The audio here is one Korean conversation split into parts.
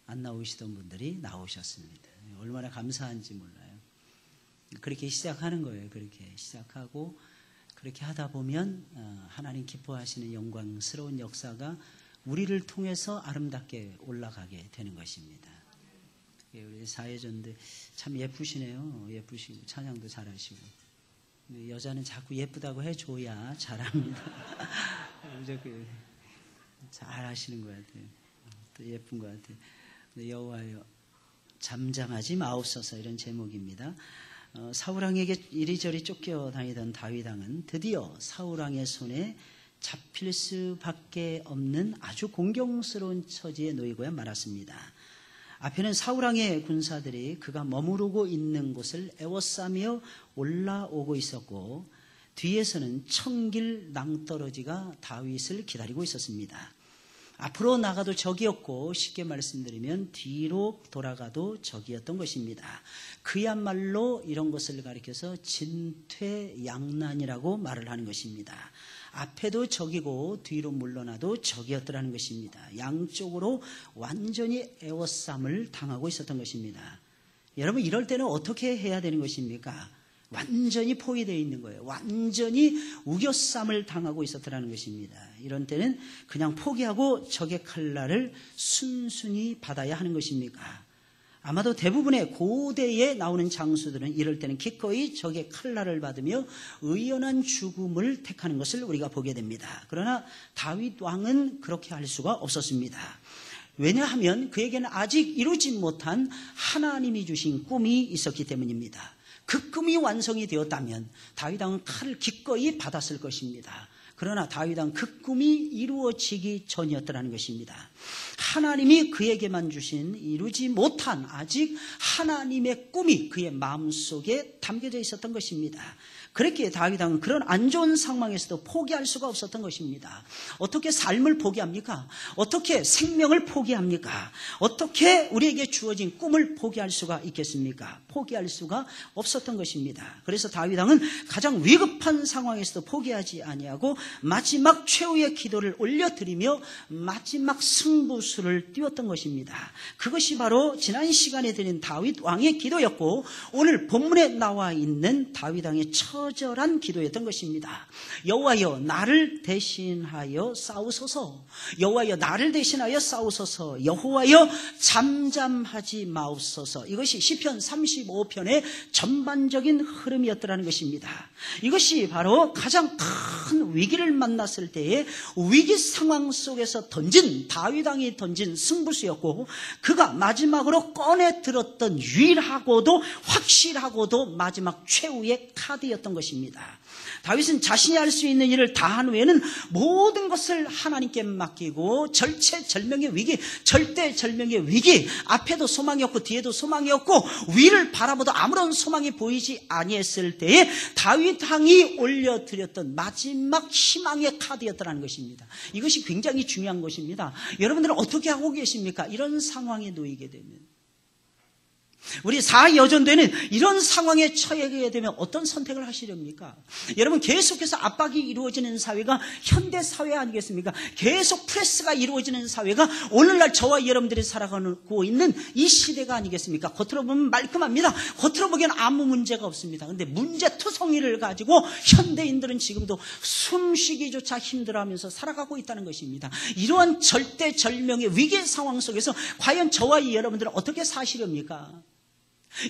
안 나오시던 분들이 나오셨습니다. 얼마나 감사한지 몰라요. 그렇게 시작하는 거예요. 그렇게 시작하고 그렇게 하다 보면 하나님 기뻐하시는 영광스러운 역사가 우리를 통해서 아름답게 올라가게 되는 것입니다. 우리 사회전대 참 예쁘시네요. 예쁘시고 찬양도 잘하시고. 여자는 자꾸 예쁘다고 해줘야 잘합니다. 잘하시는 것 같아요. 또 예쁜 것 같아요. 여호와여 잠잠하지 마옵소서, 이런 제목입니다. 사울왕에게 이리저리 쫓겨다니던 다윗왕은 드디어 사울왕의 손에 잡힐 수밖에 없는 아주 공경스러운 처지에 놓이고야 말았습니다. 앞에는 사울왕의 군사들이 그가 머무르고 있는 곳을 에워싸며 올라오고 있었고, 뒤에서는 청길 낭떠러지가 다윗을 기다리고 있었습니다. 앞으로 나가도 적이었고, 쉽게 말씀드리면 뒤로 돌아가도 적이었던 것입니다. 그야말로 이런 것을 가리켜서 진퇴양난이라고 말을 하는 것입니다. 앞에도 적이고 뒤로 물러나도 적이었더라는 것입니다. 양쪽으로 완전히 에워싸움을 당하고 있었던 것입니다. 여러분, 이럴 때는 어떻게 해야 되는 것입니까? 완전히 포위되어 있는 거예요. 완전히 우겨쌈을 당하고 있었더라는 것입니다. 이런 때는 그냥 포기하고 적의 칼날을 순순히 받아야 하는 것입니까? 아마도 대부분의 고대에 나오는 장수들은 이럴 때는 기꺼이 적의 칼날을 받으며 의연한 죽음을 택하는 것을 우리가 보게 됩니다. 그러나 다윗 왕은 그렇게 할 수가 없었습니다. 왜냐하면 그에게는 아직 이루지 못한 하나님이 주신 꿈이 있었기 때문입니다. 그 꿈이 완성이 되었다면 다윗 왕은 칼을 기꺼이 받았을 것입니다. 그러나 다윗 왕은 그 꿈이 이루어지기 전이었다는 것입니다. 하나님이 그에게만 주신 이루지 못한 아직 하나님의 꿈이 그의 마음속에 담겨져 있었던 것입니다. 그렇기에 다윗 왕은 그런 안 좋은 상황에서도 포기할 수가 없었던 것입니다. 어떻게 삶을 포기합니까? 어떻게 생명을 포기합니까? 어떻게 우리에게 주어진 꿈을 포기할 수가 있겠습니까? 포기할 수가 없었던 것입니다. 그래서 다윗 왕은 가장 위급한 상황에서도 포기하지 아니하고 마지막 최후의 기도를 올려드리며 마지막 승부수를 띄웠던 것입니다. 그것이 바로 지난 시간에 드린 다윗 왕의 기도였고, 오늘 본문에 나와 있는 다윗 왕의 처절한 기도였던 것입니다. 여호와여 나를 대신하여 싸우소서. 여호와여 나를 대신하여 싸우소서. 여호와여 잠잠하지 마옵소서. 이것이 시편 35편의 전반적인 흐름이었더라는 것입니다. 이것이 바로 가장 큰 위기를 만났을 때의 위기 상황 속에서 던진 다윗 왕이 던진 승부수였고, 그가 마지막으로 꺼내 들었던 유일하고도 확실하고도 마지막 최후의 카드였던 것입니다. 다윗은 자신이 할 수 있는 일을 다 한 후에는 모든 것을 하나님께 맡기고 절체절명의 위기, 절대절명의 위기, 앞에도 소망이 없고 뒤에도 소망이 없고 위를 바라보도 아무런 소망이 보이지 아니했을 때에 다윗 왕이 올려드렸던 마지막 희망의 카드였다는 것입니다. 이것이 굉장히 중요한 것입니다. 여러분들은 어떻게 하고 계십니까? 이런 상황에 놓이게 되면, 우리 사여전도에는 이런 상황에 처하게 되면 어떤 선택을 하시렵니까? 여러분, 계속해서 압박이 이루어지는 사회가 현대사회 아니겠습니까? 계속 프레스가 이루어지는 사회가 오늘날 저와 여러분들이 살아가고 있는 이 시대가 아니겠습니까? 겉으로 보면 말끔합니다. 겉으로 보기엔 아무 문제가 없습니다. 그런데 문제투성이를 가지고 현대인들은 지금도 숨쉬기조차 힘들어하면서 살아가고 있다는 것입니다. 이러한 절대절명의 위기 상황 속에서 과연 저와 여러분들은 어떻게 사시렵니까?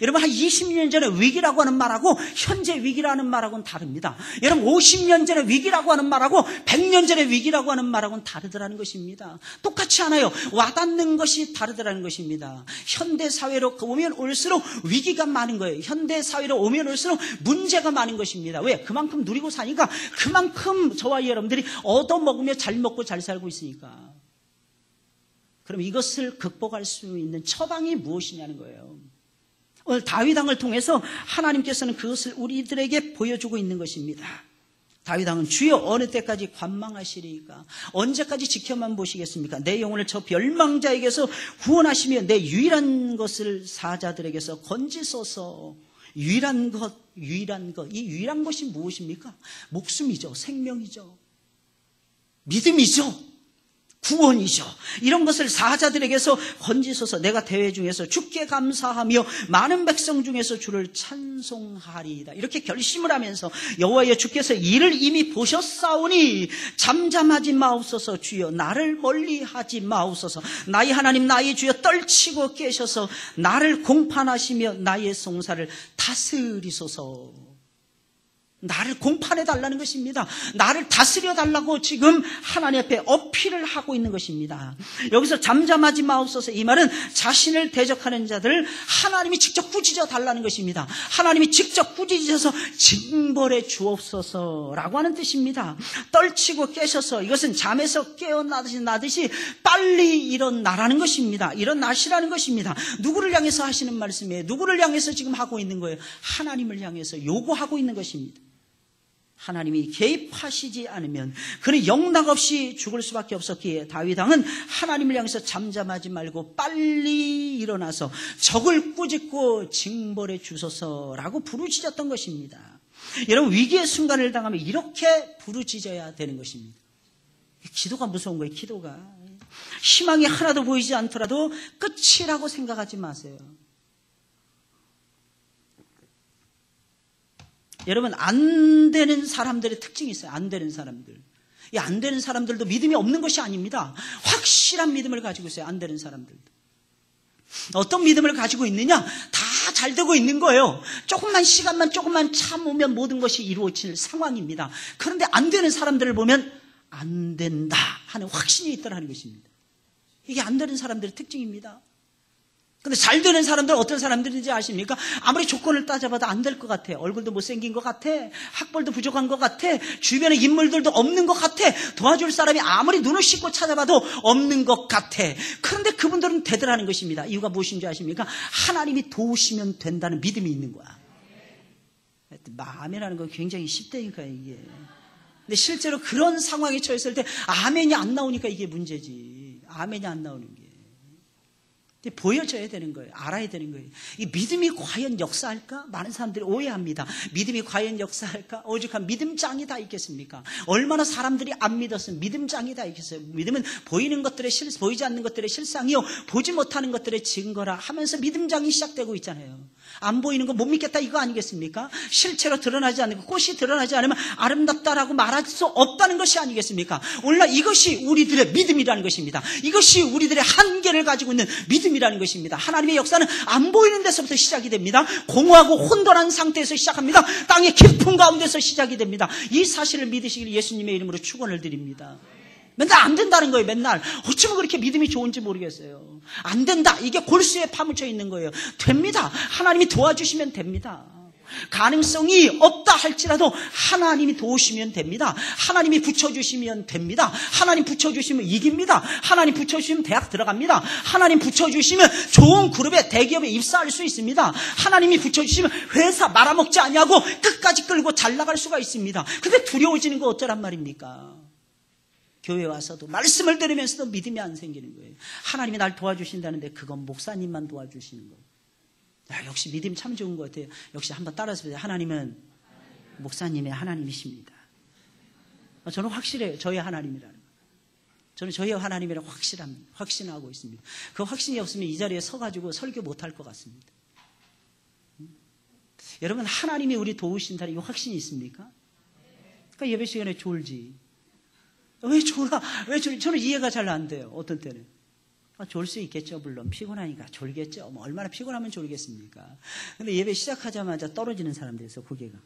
여러분, 한 20년 전에 위기라고 하는 말하고 현재 위기라는 말하고는 다릅니다. 여러분, 50년 전에 위기라고 하는 말하고 100년 전에 위기라고 하는 말하고는 다르더라는 것입니다. 똑같지 않아요. 와닿는 것이 다르더라는 것입니다. 현대사회로 오면 올수록 위기가 많은 거예요. 현대사회로 오면 올수록 문제가 많은 것입니다. 왜? 그만큼 누리고 사니까, 그만큼 저와 여러분들이 얻어먹으며 잘 먹고 잘 살고 있으니까. 그럼 이것을 극복할 수 있는 처방이 무엇이냐는 거예요. 오늘 다윗 왕을 통해서 하나님께서는 그것을 우리들에게 보여주고 있는 것입니다. 다윗 왕은 주여 어느 때까지 관망하시리까? 언제까지 지켜만 보시겠습니까? 내 영혼을 저 멸망자에게서 구원하시며 내 유일한 것을 사자들에게서 건지소서. 유일한 것. 이 유일한 것이 무엇입니까? 목숨이죠. 생명이죠. 믿음이죠. 구원이죠. 이런 것을 사자들에게서 건지소서. 내가 대회 중에서 주께 감사하며 많은 백성 중에서 주를 찬송하리이다. 이렇게 결심을 하면서 여호와여 주께서 이를 이미 보셨사오니 잠잠하지 마옵소서. 주여 나를 멀리하지 마옵소서. 나의 하나님 나의 주여 떨치고 깨셔서 나를 공판하시며 나의 송사를 다스리소서. 나를 공판해 달라는 것입니다. 나를 다스려 달라고 지금 하나님 앞에 어필을 하고 있는 것입니다. 여기서 잠잠하지 마옵소서, 이 말은 자신을 대적하는 자들을 하나님이 직접 꾸짖어 달라는 것입니다. 하나님이 직접 꾸짖으셔서 징벌해 주옵소서라고 하는 뜻입니다. 떨치고 깨셔서, 이것은 잠에서 깨어나듯이 빨리 일어나라는 것입니다. 일어나시라는 것입니다. 누구를 향해서 하시는 말씀이에요? 누구를 향해서 지금 하고 있는 거예요? 하나님을 향해서 요구하고 있는 것입니다. 하나님이 개입하시지 않으면 그는 영락없이 죽을 수밖에 없었기에 다윗 왕은 하나님을 향해서 잠잠하지 말고 빨리 일어나서 적을 꾸짖고 징벌해 주소서라고 부르짖었던 것입니다. 여러분, 위기의 순간을 당하면 이렇게 부르짖어야 되는 것입니다. 기도가 무서운 거예요. 기도가 희망이 하나도 보이지 않더라도 끝이라고 생각하지 마세요. 여러분, 안 되는 사람들의 특징이 있어요. 안 되는 사람들. 이 안 되는 사람들도 믿음이 없는 것이 아닙니다. 확실한 믿음을 가지고 있어요. 안 되는 사람들도. 어떤 믿음을 가지고 있느냐? 다 잘 되고 있는 거예요. 조금만 참으면 모든 것이 이루어질 상황입니다. 그런데 안 되는 사람들을 보면 안 된다 하는 확신이 있다는 것입니다. 이게 안 되는 사람들의 특징입니다. 근데 잘 되는 사람들 어떤 사람들인지 아십니까? 아무리 조건을 따져봐도 안 될 것 같아. 얼굴도 못생긴 것 같아. 학벌도 부족한 것 같아. 주변에 인물들도 없는 것 같아. 도와줄 사람이 아무리 눈을 씻고 찾아봐도 없는 것 같아. 그런데 그분들은 되더라는 것입니다. 이유가 무엇인지 아십니까? 하나님이 도우시면 된다는 믿음이 있는 거야. 아멘하는 건 굉장히 쉽다니까 이게. 근데 실제로 그런 상황에 처했을 때 아멘이 안 나오니까 이게 문제지. 아멘이 안 나오는 게. 보여져야 되는 거예요. 알아야 되는 거예요. 이 믿음이 과연 역사할까? 많은 사람들이 오해합니다. 믿음이 과연 역사할까? 오죽한 믿음장이 다 있겠습니까? 얼마나 사람들이 안 믿었으면 믿음장이 다 있겠어요. 믿음은 보이는 것들의 보이지 않는 것들의 실상이요, 보지 못하는 것들의 증거라 하면서 믿음장이 시작되고 있잖아요. 안 보이는 거 못 믿겠다 이거 아니겠습니까? 실체로 드러나지 않는 것, 꽃이 드러나지 않으면 아름답다라고 말할 수 없다는 것이 아니겠습니까? 오늘날 이것이 우리들의 믿음이라는 것입니다. 이것이 우리들의 한계를 가지고 있는 믿음이라는 것입니다. 하나님의 역사는 안 보이는 데서부터 시작이 됩니다. 공허하고 혼돈한 상태에서 시작합니다. 땅의 깊은 가운데서 시작이 됩니다. 이 사실을 믿으시길 예수님의 이름으로 축원을 드립니다. 맨날 안 된다는 거예요. 맨날 어쩌면 그렇게 믿음이 좋은지 모르겠어요. 안 된다, 이게 골수에 파묻혀 있는 거예요. 됩니다. 하나님이 도와주시면 됩니다. 가능성이 없다 할지라도 하나님이 도우시면 됩니다. 하나님이 붙여주시면 됩니다. 하나님 붙여주시면 이깁니다. 하나님 붙여주시면 대학 들어갑니다. 하나님 붙여주시면 좋은 그룹에 대기업에 입사할 수 있습니다. 하나님이 붙여주시면 회사 말아먹지 아니하고 끝까지 끌고 잘 나갈 수가 있습니다. 근데 두려워지는 거 어쩌란 말입니까? 교회 와서도 말씀을 들으면서도 믿음이 안 생기는 거예요. 하나님이 날 도와주신다는데 그건 목사님만 도와주시는 거예요. 야, 역시 믿음이 참 좋은 것 같아요. 역시 한번 따라서 보세요. 하나님은 목사님의 하나님이십니다. 저는 확실해요. 저희 하나님이라는 거. 저는 저희 하나님이라 확신하고 있습니다. 그 확신이 없으면 이 자리에 서가지고 설교 못할 것 같습니다. 여러분, 하나님이 우리 도우신다는 이 확신이 있습니까? 그러니까 예배 시간에 졸지. 왜 졸아? 왜 졸지? 저는 이해가 잘 안 돼요. 어떤 때는. 졸 수 있겠죠. 물론 피곤하니까 졸겠죠. 뭐 얼마나 피곤하면 졸겠습니까? 근데 예배 시작하자마자 떨어지는 사람들이 있어. 고개가.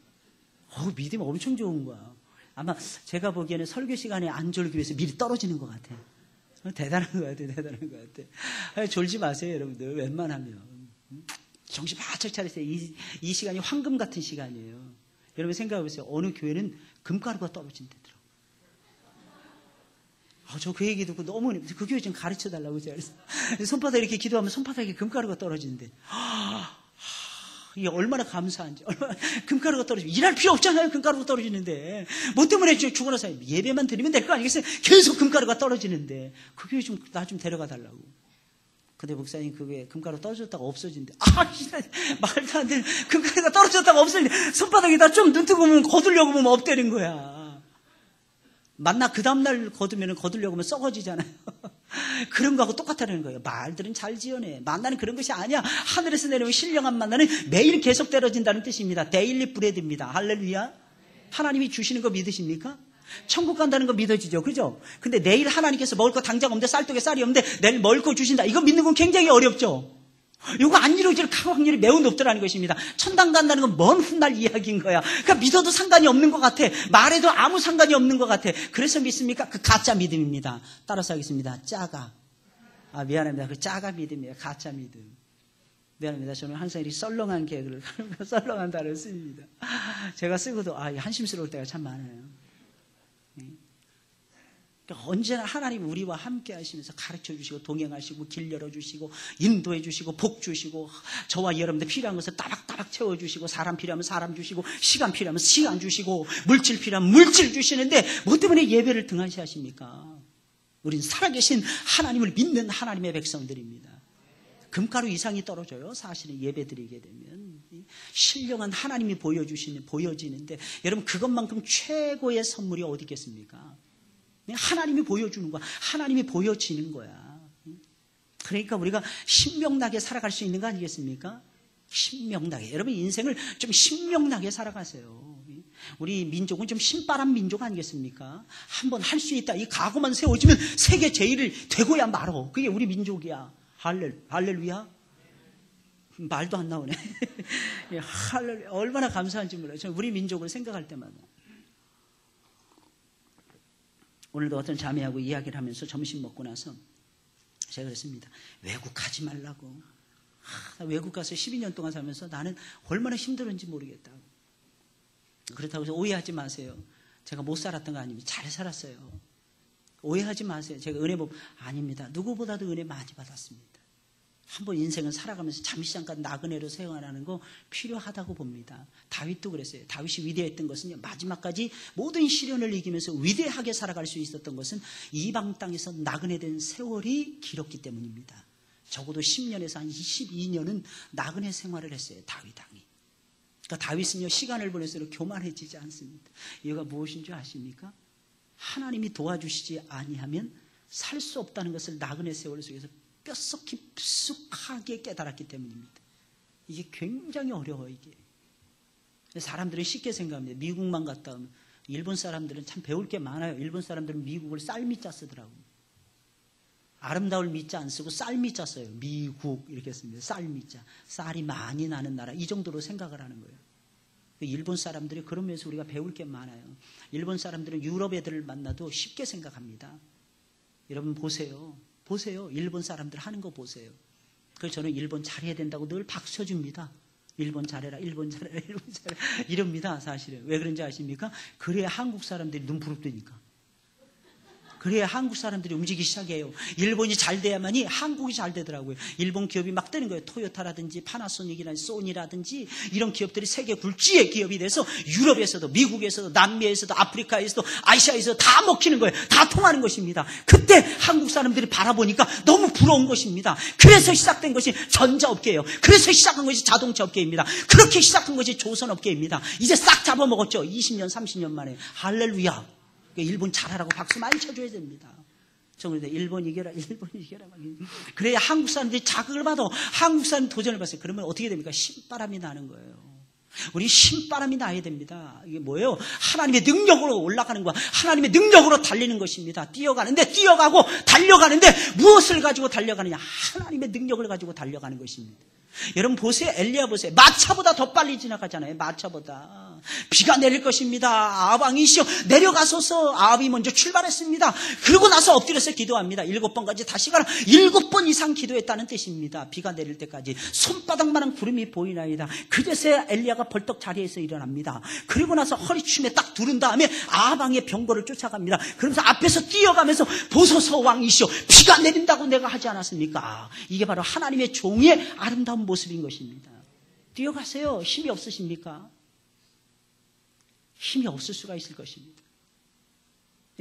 믿음이 엄청 좋은 거야. 아마 제가 보기에는 설교 시간에 안 졸기 위해서 미리 떨어지는 것 같아요. 대단한 것 같아요. 대단한 것 같아요. 졸지 마세요, 여러분들. 웬만하면. 정신 바짝 차리세요. 이 시간이 황금 같은 시간이에요. 여러분 생각해 보세요. 어느 교회는 금가루가 떨어진대더라고요. 저 그 얘기 듣고 너무 그 교회 좀 가르쳐 달라고 제가 그래서 손바닥 이렇게 기도하면 손바닥에 금가루가 떨어지는데 이게 얼마나 감사한지. 얼마나 금가루가 떨어지면 일할 필요 없잖아요. 금가루가 떨어지는데 뭐 때문에 죽어 나서 예배만 드리면 될 거 아니겠어요? 계속 금가루가 떨어지는데 그 교회 좀 나 좀 데려가 달라고. 근데 목사님 그게 금가루 떨어졌다가 없어진대. 말도 안 되는 금가루가 떨어졌다가 없어진대. 손바닥에다 좀 눈 뜨고 보면 거두려고 보면 없대는 거야. 만나 그 다음날 거두려고 하면 썩어지잖아요. 그런 거하고 똑같다는 거예요. 말들은 잘 지어내. 만나는 그런 것이 아니야. 하늘에서 내려오면 신령한 만나는 매일 계속 떨어진다는 뜻입니다. 데일리 브레드입니다. 할렐루야. 하나님이 주시는 거 믿으십니까? 천국 간다는 거 믿어지죠. 그죠? 근데 내일 하나님께서 먹을 거 당장 없는데 쌀떡에 쌀이 없는데 내일 먹을 거 주신다. 이거 믿는 건 굉장히 어렵죠. 이거 안 이루어질 확률이 매우 높더라는 것입니다. 천당 간다는 건 먼 훗날 이야기인 거야. 그러니까 믿어도 상관이 없는 것 같아. 말해도 아무 상관이 없는 것 같아. 그래서 믿습니까? 그 가짜 믿음입니다. 따라서 하겠습니다. 짜가. 미안합니다. 그 짜가 믿음이에요. 가짜 믿음. 미안합니다. 저는 항상 이렇게 썰렁한 개그를, 썰렁한 단어를 씁니다. 제가 쓰고도, 한심스러울 때가 참 많아요. 그러니까 언제나 하나님 우리와 함께 하시면서 가르쳐 주시고, 동행하시고, 길 열어주시고, 인도해 주시고, 복 주시고, 저와 여러분들 필요한 것을 따박따박 채워주시고, 사람 필요하면 사람 주시고, 시간 필요하면 시간 주시고, 물질 필요하면 물질 주시는데, 뭐 때문에 예배를 등한시 하십니까? 우린 살아계신 하나님을 믿는 하나님의 백성들입니다. 금가루 이상이 떨어져요. 사실은 예배 드리게 되면. 신령한 하나님이 보여지는데, 여러분 그것만큼 최고의 선물이 어디 있겠습니까? 하나님이 보여주는 거야. 하나님이 보여지는 거야. 그러니까 우리가 신명나게 살아갈 수 있는 거 아니겠습니까? 신명나게. 여러분 인생을 좀 신명나게 살아가세요. 우리 민족은 좀 신바람 민족 아니겠습니까? 한번 할 수 있다. 이 각오만 세워지면 세계 제일을 되고야 말어. 그게 우리 민족이야. 할렐루야. 말도 안 나오네. 할렐루야. 얼마나 감사한지 몰라요. 저는 우리 민족을 생각할 때마다. 오늘도 어떤 자매하고 이야기를 하면서 점심 먹고 나서 제가 그랬습니다. 외국 가지 말라고. 외국 가서 12년 동안 살면서 나는 얼마나 힘들었는지 모르겠다고. 그렇다고 해서 오해하지 마세요. 제가 못 살았던 거 아닙니다. 잘 살았어요. 오해하지 마세요. 제가 은혜 아닙니다. 누구보다도 은혜 많이 받았습니다. 한번 인생을 살아가면서 잠시 잠깐 나그네로 생활하는 거 필요하다고 봅니다. 다윗도 그랬어요. 다윗이 위대했던 것은요, 마지막까지 모든 시련을 이기면서 위대하게 살아갈 수 있었던 것은 이방 땅에서 나그네된 세월이 길었기 때문입니다. 적어도 10년에서 한 22년은 나그네 생활을 했어요. 다윗 왕이. 그러니까 다윗은요, 시간을 보낼수록 교만해지지 않습니다. 이유가 무엇인 줄 아십니까? 하나님이 도와주시지 아니하면 살 수 없다는 것을 나그네 세월 속에서 뼛속 깊숙하게 깨달았기 때문입니다. 이게 굉장히 어려워요. 이게 사람들은 쉽게 생각합니다. 미국만 갔다 오면. 일본 사람들은 참 배울 게 많아요. 일본 사람들은 미국을 쌀미자 쓰더라고요. 아름다울 미자 안 쓰고 쌀미자 써요. 미국 이렇게 씁니다. 쌀미자. 쌀이 많이 나는 나라, 이 정도로 생각을 하는 거예요. 일본 사람들이 그러면서 우리가 배울 게 많아요. 일본 사람들은 유럽 애들을 만나도 쉽게 생각합니다. 여러분 보세요. 일본 사람들 하는 거 보세요. 그래서 저는 일본 잘해야 된다고 늘 박수 쳐줍니다. 일본 잘해라, 일본 잘해라, 일본 잘해라 이럽니다. 사실은. 왜 그런지 아십니까? 그래야 한국 사람들이 눈 부릅뜨니까. 그래야 한국 사람들이 움직이기 시작해요. 일본이 잘 돼야만이 한국이 잘 되더라고요. 일본 기업이 막 뜨는 거예요. 토요타라든지 파나소닉이나 소니라든지 이런 기업들이 세계 굴지의 기업이 돼서 유럽에서도, 미국에서도, 남미에서도, 아프리카에서도, 아시아에서도 다 먹히는 거예요. 다 통하는 것입니다. 그때 한국 사람들이 바라보니까 너무 부러운 것입니다. 그래서 시작된 것이 전자업계예요. 그래서 시작한 것이 자동차업계입니다. 그렇게 시작한 것이 조선업계입니다. 이제 싹 잡아먹었죠. 20년, 30년 만에. 할렐루야. 일본 잘하라고 박수 많이 쳐줘야 됩니다. 정말 일본 이겨라, 일본 이겨라. 그래야 한국 사람들이 자극을 받아. 한국 사람이 도전을 받아요. 그러면 어떻게 됩니까? 신바람이 나는 거예요. 우리 신바람이 나야 됩니다. 이게 뭐예요? 하나님의 능력으로 올라가는 거야. 하나님의 능력으로 달리는 것입니다. 뛰어가고 달려가는데 무엇을 가지고 달려가느냐? 하나님의 능력을 가지고 달려가는 것입니다. 여러분 보세요. 엘리야 보세요. 마차보다 더 빨리 지나가잖아요. 마차보다. 비가 내릴 것입니다. 아합 왕이시여 내려가소서. 아합이 먼저 출발했습니다. 그러고 나서 엎드려서 기도합니다. 7번까지 다시 가라. 7번 이상 기도했다는 뜻입니다. 비가 내릴 때까지. 손바닥만한 구름이 보이나이다. 그제서야 엘리야가 벌떡 자리에서 일어납니다. 그리고 나서 허리춤에 딱 두른 다음에 아합 왕의 병거를 쫓아갑니다. 그러면서 앞에서 뛰어가면서 보소서 왕이시여 비가 내린다고 내가 하지 않았습니까? 이게 바로 하나님의 종의 아름다운 모습인 것입니다. 뛰어가세요. 힘이 없으십니까? 힘이 없을 수가 있을 것입니다.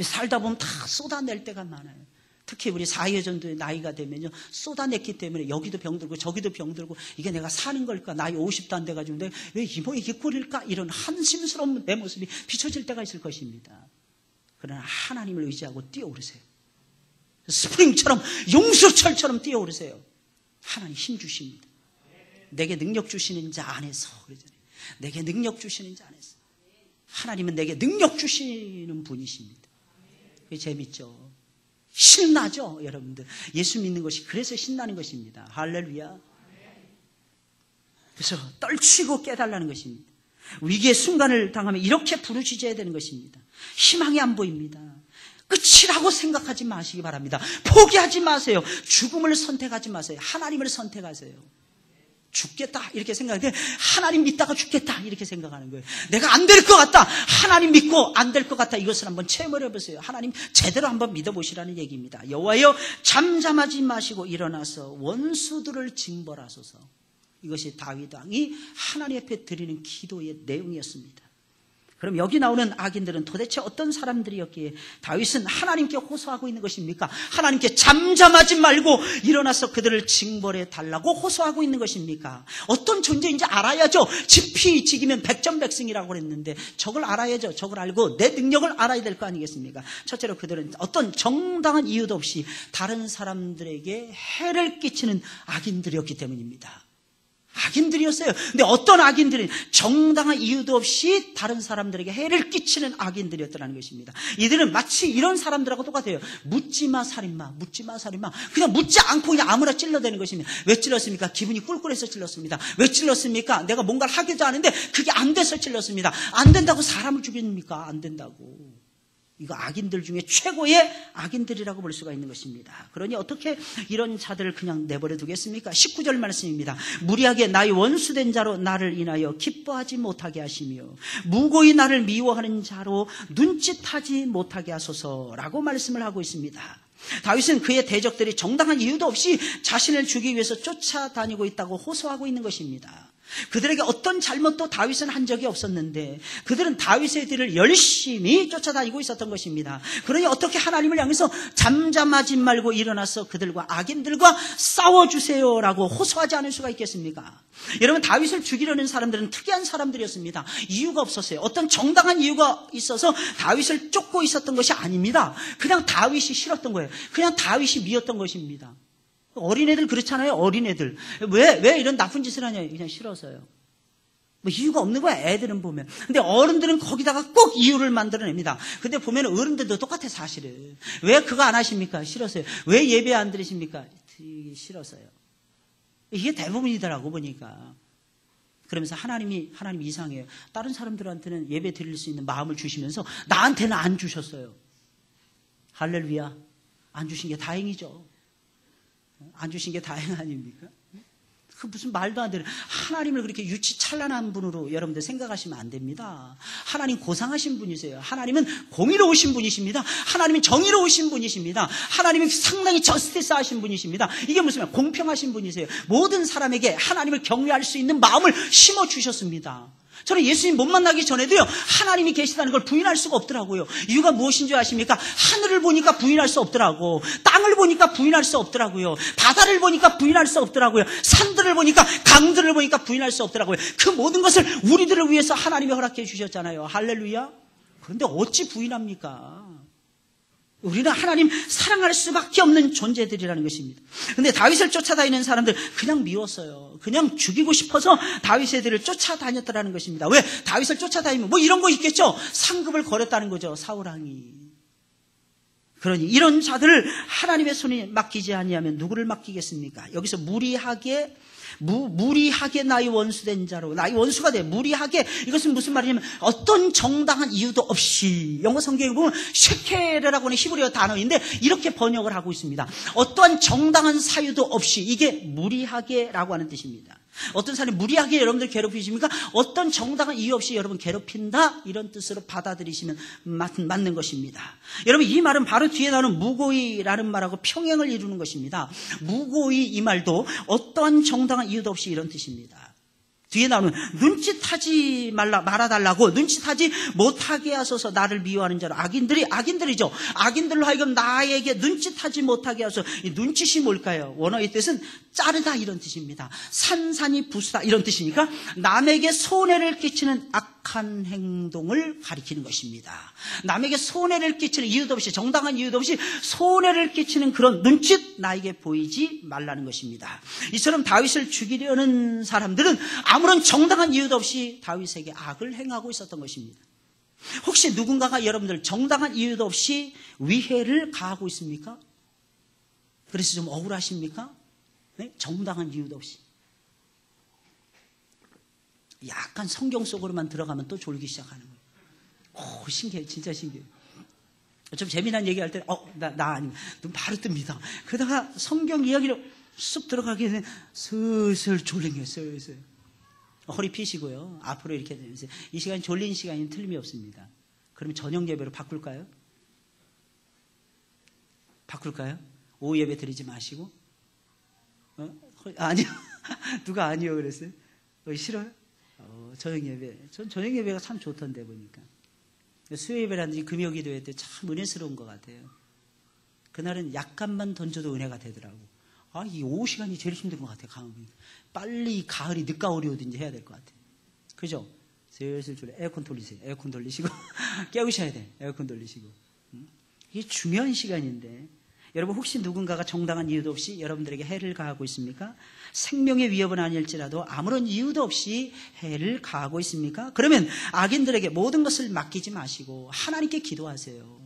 살다 보면 다 쏟아낼 때가 많아요. 특히 우리 사회전도의 나이가 되면요, 쏟아냈기 때문에 여기도 병들고 저기도 병들고 이게 내가 사는 걸까? 나이 50도 안 돼가지고 내가 왜 이게 꼴일까? 이런 한심스러운 내 모습이 비춰질 때가 있을 것입니다. 그러나 하나님을 의지하고 뛰어오르세요. 스프링처럼 용수철처럼 뛰어오르세요. 하나님 힘 주십니다. 내게 능력 주시는 자 안에서 그러잖아요. 내게 능력 주시는 자 안에서. 하나님은 내게 능력 주시는 분이십니다. 그게 재밌죠. 신나죠, 여러분들. 예수 믿는 것이 그래서 신나는 것입니다. 할렐루야. 그래서 떨치고 깨달라는 것입니다. 위기의 순간을 당하면 이렇게 부르짖어야 되는 것입니다. 희망이 안 보입니다. 끝이라고 생각하지 마시기 바랍니다. 포기하지 마세요. 죽음을 선택하지 마세요. 하나님을 선택하세요. 죽겠다 이렇게 생각하는데 하나님 믿다가 죽겠다 이렇게 생각하는 거예요. 내가 안 될 것 같다. 하나님 믿고 안 될 것 같다. 이것을 한번 체험을 해보세요. 하나님 제대로 한번 믿어보시라는 얘기입니다. 여호와여 잠잠하지 마시고 일어나서 원수들을 징벌하소서. 이것이 다윗 왕이 하나님 앞에 드리는 기도의 내용이었습니다. 그럼 여기 나오는 악인들은 도대체 어떤 사람들이었기에 다윗은 하나님께 호소하고 있는 것입니까? 하나님께 잠잠하지 말고 일어나서 그들을 징벌해 달라고 호소하고 있는 것입니까? 어떤 존재인지 알아야죠. 지피지기면 백전백승이라고 그랬는데 저걸 알아야죠. 저걸 알고 내 능력을 알아야 될 거 아니겠습니까? 첫째로 그들은 어떤 정당한 이유도 없이 다른 사람들에게 해를 끼치는 악인들이었기 때문입니다. 악인들이었어요. 근데 어떤 악인들은 정당한 이유도 없이 다른 사람들에게 해를 끼치는 악인들이었다는 것입니다. 이들은 마치 이런 사람들하고 똑같아요. 묻지마 살인마, 묻지마 살인마. 그냥 묻지 않고 그냥 아무나 찔러대는 것입니다. 왜 찔렀습니까? 기분이 꿀꿀해서 찔렀습니다. 왜 찔렀습니까? 내가 뭔가를 하기도 하는데 그게 안 돼서 찔렀습니다. 안 된다고 사람을 죽입니까? 안 된다고. 이거 악인들 중에 최고의 악인들이라고 볼 수가 있는 것입니다. 그러니 어떻게 이런 자들을 그냥 내버려 두겠습니까? 19절 말씀입니다. 무리하게 나의 원수된 자로 나를 인하여 기뻐하지 못하게 하시며 무고히 나를 미워하는 자로 눈짓하지 못하게 하소서라고 말씀을 하고 있습니다. 다윗은 그의 대적들이 정당한 이유도 없이 자신을 죽이기 위해서 쫓아다니고 있다고 호소하고 있는 것입니다. 그들에게 어떤 잘못도 다윗은 한 적이 없었는데 그들은 다윗의 뒤를 열심히 쫓아다니고 있었던 것입니다. 그러니 어떻게 하나님을 향해서 잠잠하지 말고 일어나서 그들과 악인들과 싸워주세요라고 호소하지 않을 수가 있겠습니까? 여러분, 다윗을 죽이려는 사람들은 특이한 사람들이었습니다. 이유가 없었어요. 어떤 정당한 이유가 있어서 다윗을 쫓고 있었던 것이 아닙니다. 그냥 다윗이 싫었던 거예요. 그냥 다윗이 미웠던 것입니다. 어린애들 그렇잖아요. 어린애들. 왜 이런 나쁜 짓을 하냐. 그냥 싫어서요. 뭐 이유가 없는 거야. 애들은 보면. 근데 어른들은 거기다가 꼭 이유를 만들어냅니다. 근데 보면 어른들도 똑같아 사실은. 왜 그거 안 하십니까? 싫어서요. 왜 예배 안 드리십니까? 싫어서요. 이게 대부분이더라고 보니까. 그러면서 하나님 이상해요. 다른 사람들한테는 예배 드릴 수 있는 마음을 주시면서 나한테는 안 주셨어요. 할렐루야. 안 주신 게 다행이죠. 안 주신 게 다행 아닙니까? 그 무슨 말도 안 되는 하나님을 그렇게 유치찬란한 분으로 여러분들 생각하시면 안 됩니다. 하나님 고상하신 분이세요. 하나님은 공의로우신 분이십니다. 하나님은 정의로우신 분이십니다. 하나님은 상당히 저스티스 하신 분이십니다. 이게 무슨 말? 공평하신 분이세요. 모든 사람에게 하나님을 경외할 수 있는 마음을 심어주셨습니다. 저는 예수님 못 만나기 전에도요, 하나님이 계시다는 걸 부인할 수가 없더라고요. 이유가 무엇인 줄 아십니까? 하늘을 보니까 부인할 수 없더라고. 땅을 보니까 부인할 수 없더라고요. 바다를 보니까 부인할 수 없더라고요. 산들을 보니까, 강들을 보니까 부인할 수 없더라고요. 그 모든 것을 우리들을 위해서 하나님이 허락해 주셨잖아요. 할렐루야. 그런데 어찌 부인합니까? 우리는 하나님 사랑할 수밖에 없는 존재들이라는 것입니다. 그런데 다윗을 쫓아다니는 사람들 그냥 미웠어요. 그냥 죽이고 싶어서 다윗의 뒤를 쫓아다녔다는 것입니다. 왜? 다윗을 쫓아다니면 뭐 이런 거 있겠죠. 상급을 걸었다는 거죠. 사울왕이. 그러니 이런 자들을 하나님의 손에 맡기지 아니하면 누구를 맡기겠습니까? 여기서 무리하게 나의 원수된 자로, 나의 원수가 돼. 무리하게. 이것은 무슨 말이냐면 어떤 정당한 이유도 없이, 영어 성경에 보면 쉐케르라고 하는 히브리어 단어인데 이렇게 번역을 하고 있습니다. 어떠한 정당한 사유도 없이, 이게 무리하게라고 하는 뜻입니다. 어떤 사람이 무리하게 여러분들 괴롭히십니까? 어떤 정당한 이유 없이 여러분 괴롭힌다, 이런 뜻으로 받아들이시면 맞는 것입니다. 여러분, 이 말은 바로 뒤에 나오는 무고히라는 말하고 평행을 이루는 것입니다. 무고히, 이 말도 어떠한 정당한 이유도 없이 이런 뜻입니다. 뒤에 나오는 눈짓하지 말아달라고, 눈짓하지 못하게 하소서 나를 미워하는 자로, 악인들이죠. 악인들로 하여금 나에게 눈짓하지 못하게 하소서. 이 눈짓이 뭘까요? 원어의 뜻은 자르다, 이런 뜻입니다. 산산이 부수다, 이런 뜻이니까 남에게 손해를 끼치는 악한 행동을 가리키는 것입니다. 남에게 손해를 끼치는 이유도 없이, 정당한 이유도 없이 손해를 끼치는 그런 눈짓 나에게 보이지 말라는 것입니다. 이처럼 다윗을 죽이려는 사람들은 아무런 정당한 이유도 없이 다윗에게 악을 행하고 있었던 것입니다. 혹시 누군가가 여러분들 정당한 이유도 없이 위해를 가하고 있습니까? 그래서 좀 억울하십니까? 네? 정당한 이유도 없이. 약간 성경 속으로만 들어가면 또 졸기 시작하는 거예요. 오, 신기해. 진짜 신기해. 좀 재미난 얘기할 때, 나 아니면 눈 바로 뜹니다. 그러다가 성경 이야기로 쑥 들어가게 되면 슬슬 졸리게, 슬슬. 허리 펴시고요. 앞으로 이렇게 되면서 이 시간이 졸린 시간이 틀림이 없습니다. 그러면 저녁 예배로 바꿀까요? 바꿀까요? 오후 예배 드리지 마시고. 아니요. 누가 아니요 그랬어요? 싫어요? 저녁 예배. 전 저녁 예배가 참 좋던데 보니까. 수요 예배라든지 금요 기도회 때 참 은혜스러운 것 같아요. 그날은 약간만 던져도 은혜가 되더라고. 이 오후 시간이 제일 힘든 것 같아요. 빨리 가을이 늦가을이 오든지 해야 될 것 같아요. 그죠? 슬슬 졸려. 에어컨 돌리세요. 에어컨 돌리시고 깨우셔야 돼. 에어컨 돌리시고. 이게 중요한 시간인데 여러분 혹시 누군가가 정당한 이유도 없이 여러분들에게 해를 가하고 있습니까? 생명의 위협은 아닐지라도 아무런 이유도 없이 해를 가하고 있습니까? 그러면 악인들에게 모든 것을 맡기지 마시고 하나님께 기도하세요.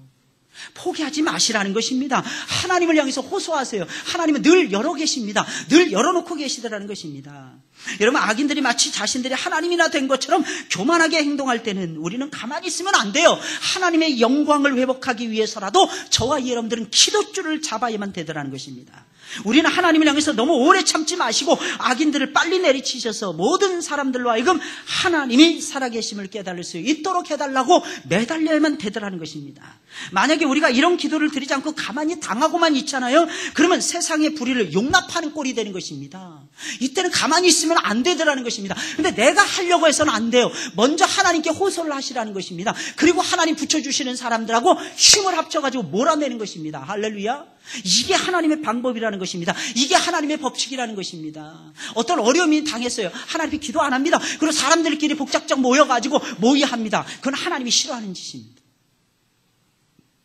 포기하지 마시라는 것입니다. 하나님을 향해서 호소하세요. 하나님은 늘 열어 계십니다. 늘 열어놓고 계시더라는 것입니다. 여러분 악인들이 마치 자신들이 하나님이나 된 것처럼 교만하게 행동할 때는 우리는 가만히 있으면 안 돼요. 하나님의 영광을 회복하기 위해서라도 저와 여러분들은 기도줄을 잡아야만 되더라는 것입니다. 우리는 하나님을 향해서 너무 오래 참지 마시고 악인들을 빨리 내리치셔서 모든 사람들로 하여금 하나님이 살아계심을 깨달을 수 있도록 해달라고 매달려야만 되더라는 것입니다. 만약에 우리가 이런 기도를 드리지 않고 가만히 당하고만 있잖아요. 그러면 세상의 불의를 용납하는 꼴이 되는 것입니다. 이때는 가만히 있으면 안 되더라는 것입니다. 근데 내가 하려고 해서는 안 돼요. 먼저 하나님께 호소를 하시라는 것입니다. 그리고 하나님 붙여주시는 사람들하고 힘을 합쳐가지고 몰아내는 것입니다. 할렐루야. 이게 하나님의 방법이라는 것입니다. 이게 하나님의 법칙이라는 것입니다. 어떤 어려움이 당했어요. 하나님이 기도 안 합니다. 그리고 사람들끼리 복작적 모여가지고 모의합니다. 그건 하나님이 싫어하는 짓입니다.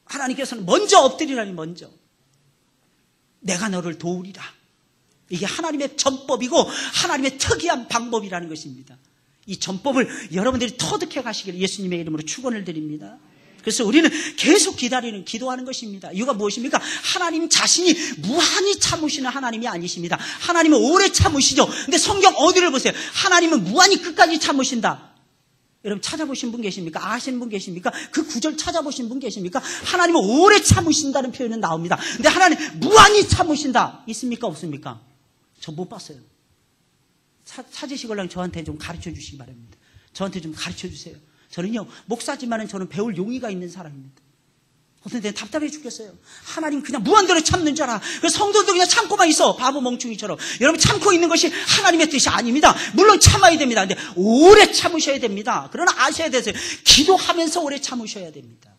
하나님께서는 먼저 엎드리라니 먼저. 내가 너를 도우리라. 이게 하나님의 전법이고 하나님의 특이한 방법이라는 것입니다. 이 전법을 여러분들이 터득해 가시기를 예수님의 이름으로 축원을 드립니다. 그래서 우리는 계속 기도하는 것입니다. 이유가 무엇입니까? 하나님 자신이 무한히 참으시는 하나님이 아니십니다. 하나님은 오래 참으시죠. 근데 성경 어디를 보세요? 하나님은 무한히 끝까지 참으신다. 여러분 찾아보신 분 계십니까? 아시는 분 계십니까? 그 구절 찾아보신 분 계십니까? 하나님은 오래 참으신다는 표현은 나옵니다. 근데 하나님 무한히 참으신다. 있습니까? 없습니까? 저 못 봤어요. 찾으시걸랑 저한테 좀 가르쳐 주시기 바랍니다. 저한테 좀 가르쳐 주세요. 저는요, 목사지만은 저는 배울 용의가 있는 사람입니다. 어떤 때는 답답해 죽겠어요. 하나님 그냥 무한대로 참는 줄 알아. 그래서 성도도 그냥 참고만 있어. 바보 멍충이처럼. 여러분 참고 있는 것이 하나님의 뜻이 아닙니다. 물론 참아야 됩니다. 근데 오래 참으셔야 됩니다. 그러나 아셔야 되세요. 기도하면서 오래 참으셔야 됩니다.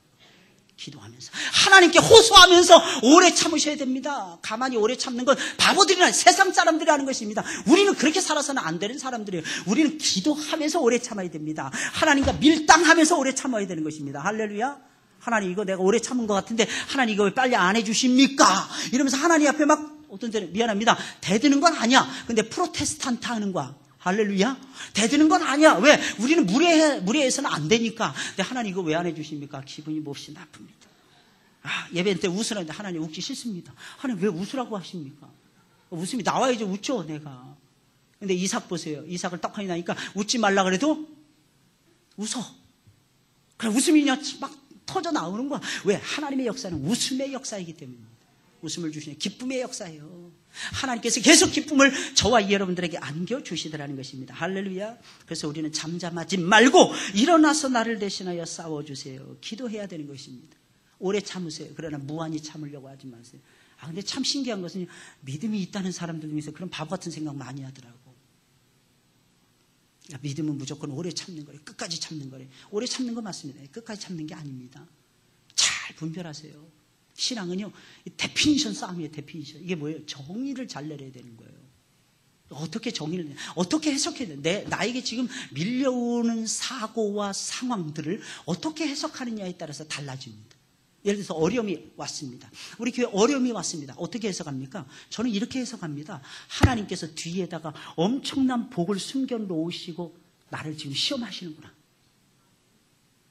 기도하면서 하나님께 호소하면서 오래 참으셔야 됩니다. 가만히 오래 참는 건 바보들이나 세상 사람들이 하는 것입니다. 우리는 그렇게 살아서는 안 되는 사람들이에요. 우리는 기도하면서 오래 참아야 됩니다. 하나님과 밀당하면서 오래 참아야 되는 것입니다. 할렐루야. 하나님 이거 내가 오래 참은 것 같은데 하나님 이거 왜 빨리 안 해주십니까? 이러면서 하나님 앞에 막 어떤 때는 미안합니다. 대드는 건 아니야. 근데 프로테스탄트 하는 거야. 할렐루야. 대드는 건 아니야. 왜? 우리는 무례해서는 안 되니까. 근데 하나님 이거 왜 안 해주십니까? 기분이 몹시 나쁩니다. 예배 때 웃으라는데 하나님 웃기 싫습니다. 하나님 왜 웃으라고 하십니까? 웃음이 나와야지 웃죠 내가. 근데 이삭 보세요. 이삭을 떡하니 나니까 웃지 말라 그래도 웃어. 그래 웃음이 그냥 막 터져 나오는 거야. 왜? 하나님의 역사는 웃음의 역사이기 때문입니다. 웃음을 주시는 기쁨의 역사예요. 하나님께서 계속 기쁨을 저와 여러분들에게 안겨주시더라는 것입니다. 할렐루야. 그래서 우리는 잠잠하지 말고 일어나서 나를 대신하여 싸워주세요. 기도해야 되는 것입니다. 오래 참으세요. 그러나 무한히 참으려고 하지 마세요. 근데 참 신기한 것은 믿음이 있다는 사람들 중에서 그런 바보 같은 생각 많이 하더라고. 믿음은 무조건 오래 참는 거래. 끝까지 참는 거래. 오래 참는 거 맞습니다. 끝까지 참는 게 아닙니다. 잘 분별하세요. 신앙은요, 데피니션 싸움이에요, 데피니션. 이게 뭐예요? 정의를 잘 내려야 되는 거예요. 어떻게 정의를, 어떻게 해석해야 돼? 나에게 지금 밀려오는 사고와 상황들을 어떻게 해석하느냐에 따라서 달라집니다. 예를 들어서 어려움이 왔습니다. 우리 교회 어려움이 왔습니다. 어떻게 해석합니까? 저는 이렇게 해석합니다. 하나님께서 뒤에다가 엄청난 복을 숨겨 놓으시고 나를 지금 시험하시는구나.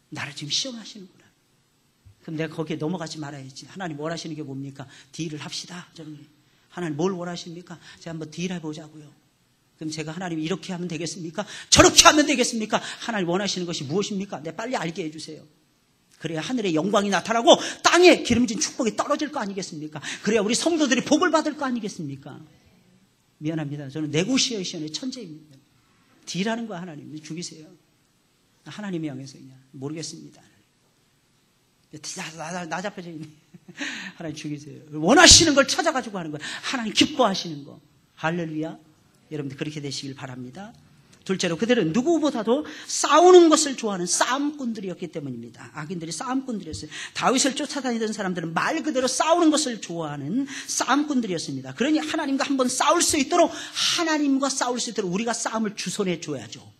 나를 지금 시험하시는구나. 그럼 내가 거기에 넘어가지 말아야지. 하나님 원하시는 게 뭡니까? 딜을 합시다. 저는 하나님 뭘 원하십니까? 제가 한번 딜 해보자고요. 그럼 제가 하나님 이렇게 하면 되겠습니까? 저렇게 하면 되겠습니까? 하나님 원하시는 것이 무엇입니까? 네, 빨리 알게 해주세요. 그래야 하늘의 영광이 나타나고 땅에 기름진 축복이 떨어질 거 아니겠습니까? 그래야 우리 성도들이 복을 받을 거 아니겠습니까? 미안합니다. 저는 네고시에이션의 천재입니다. 딜하는 거야. 하나님 죽이세요. 하나님이 향해서 그냥 모르겠습니다. 나 잡혀져 있네. 하나님 죽이세요. 원하시는 걸 찾아가지고 하는 거예요. 하나님 기뻐하시는 거. 할렐루야. 여러분들 그렇게 되시길 바랍니다. 둘째로 그들은 누구보다도 싸우는 것을 좋아하는 싸움꾼들이었기 때문입니다. 악인들이 싸움꾼들이었어요. 다윗을 쫓아다니던 사람들은 말 그대로 싸우는 것을 좋아하는 싸움꾼들이었습니다. 그러니 하나님과 한번 싸울 수 있도록 하나님과 싸울 수 있도록 우리가 싸움을 주선해 줘야죠.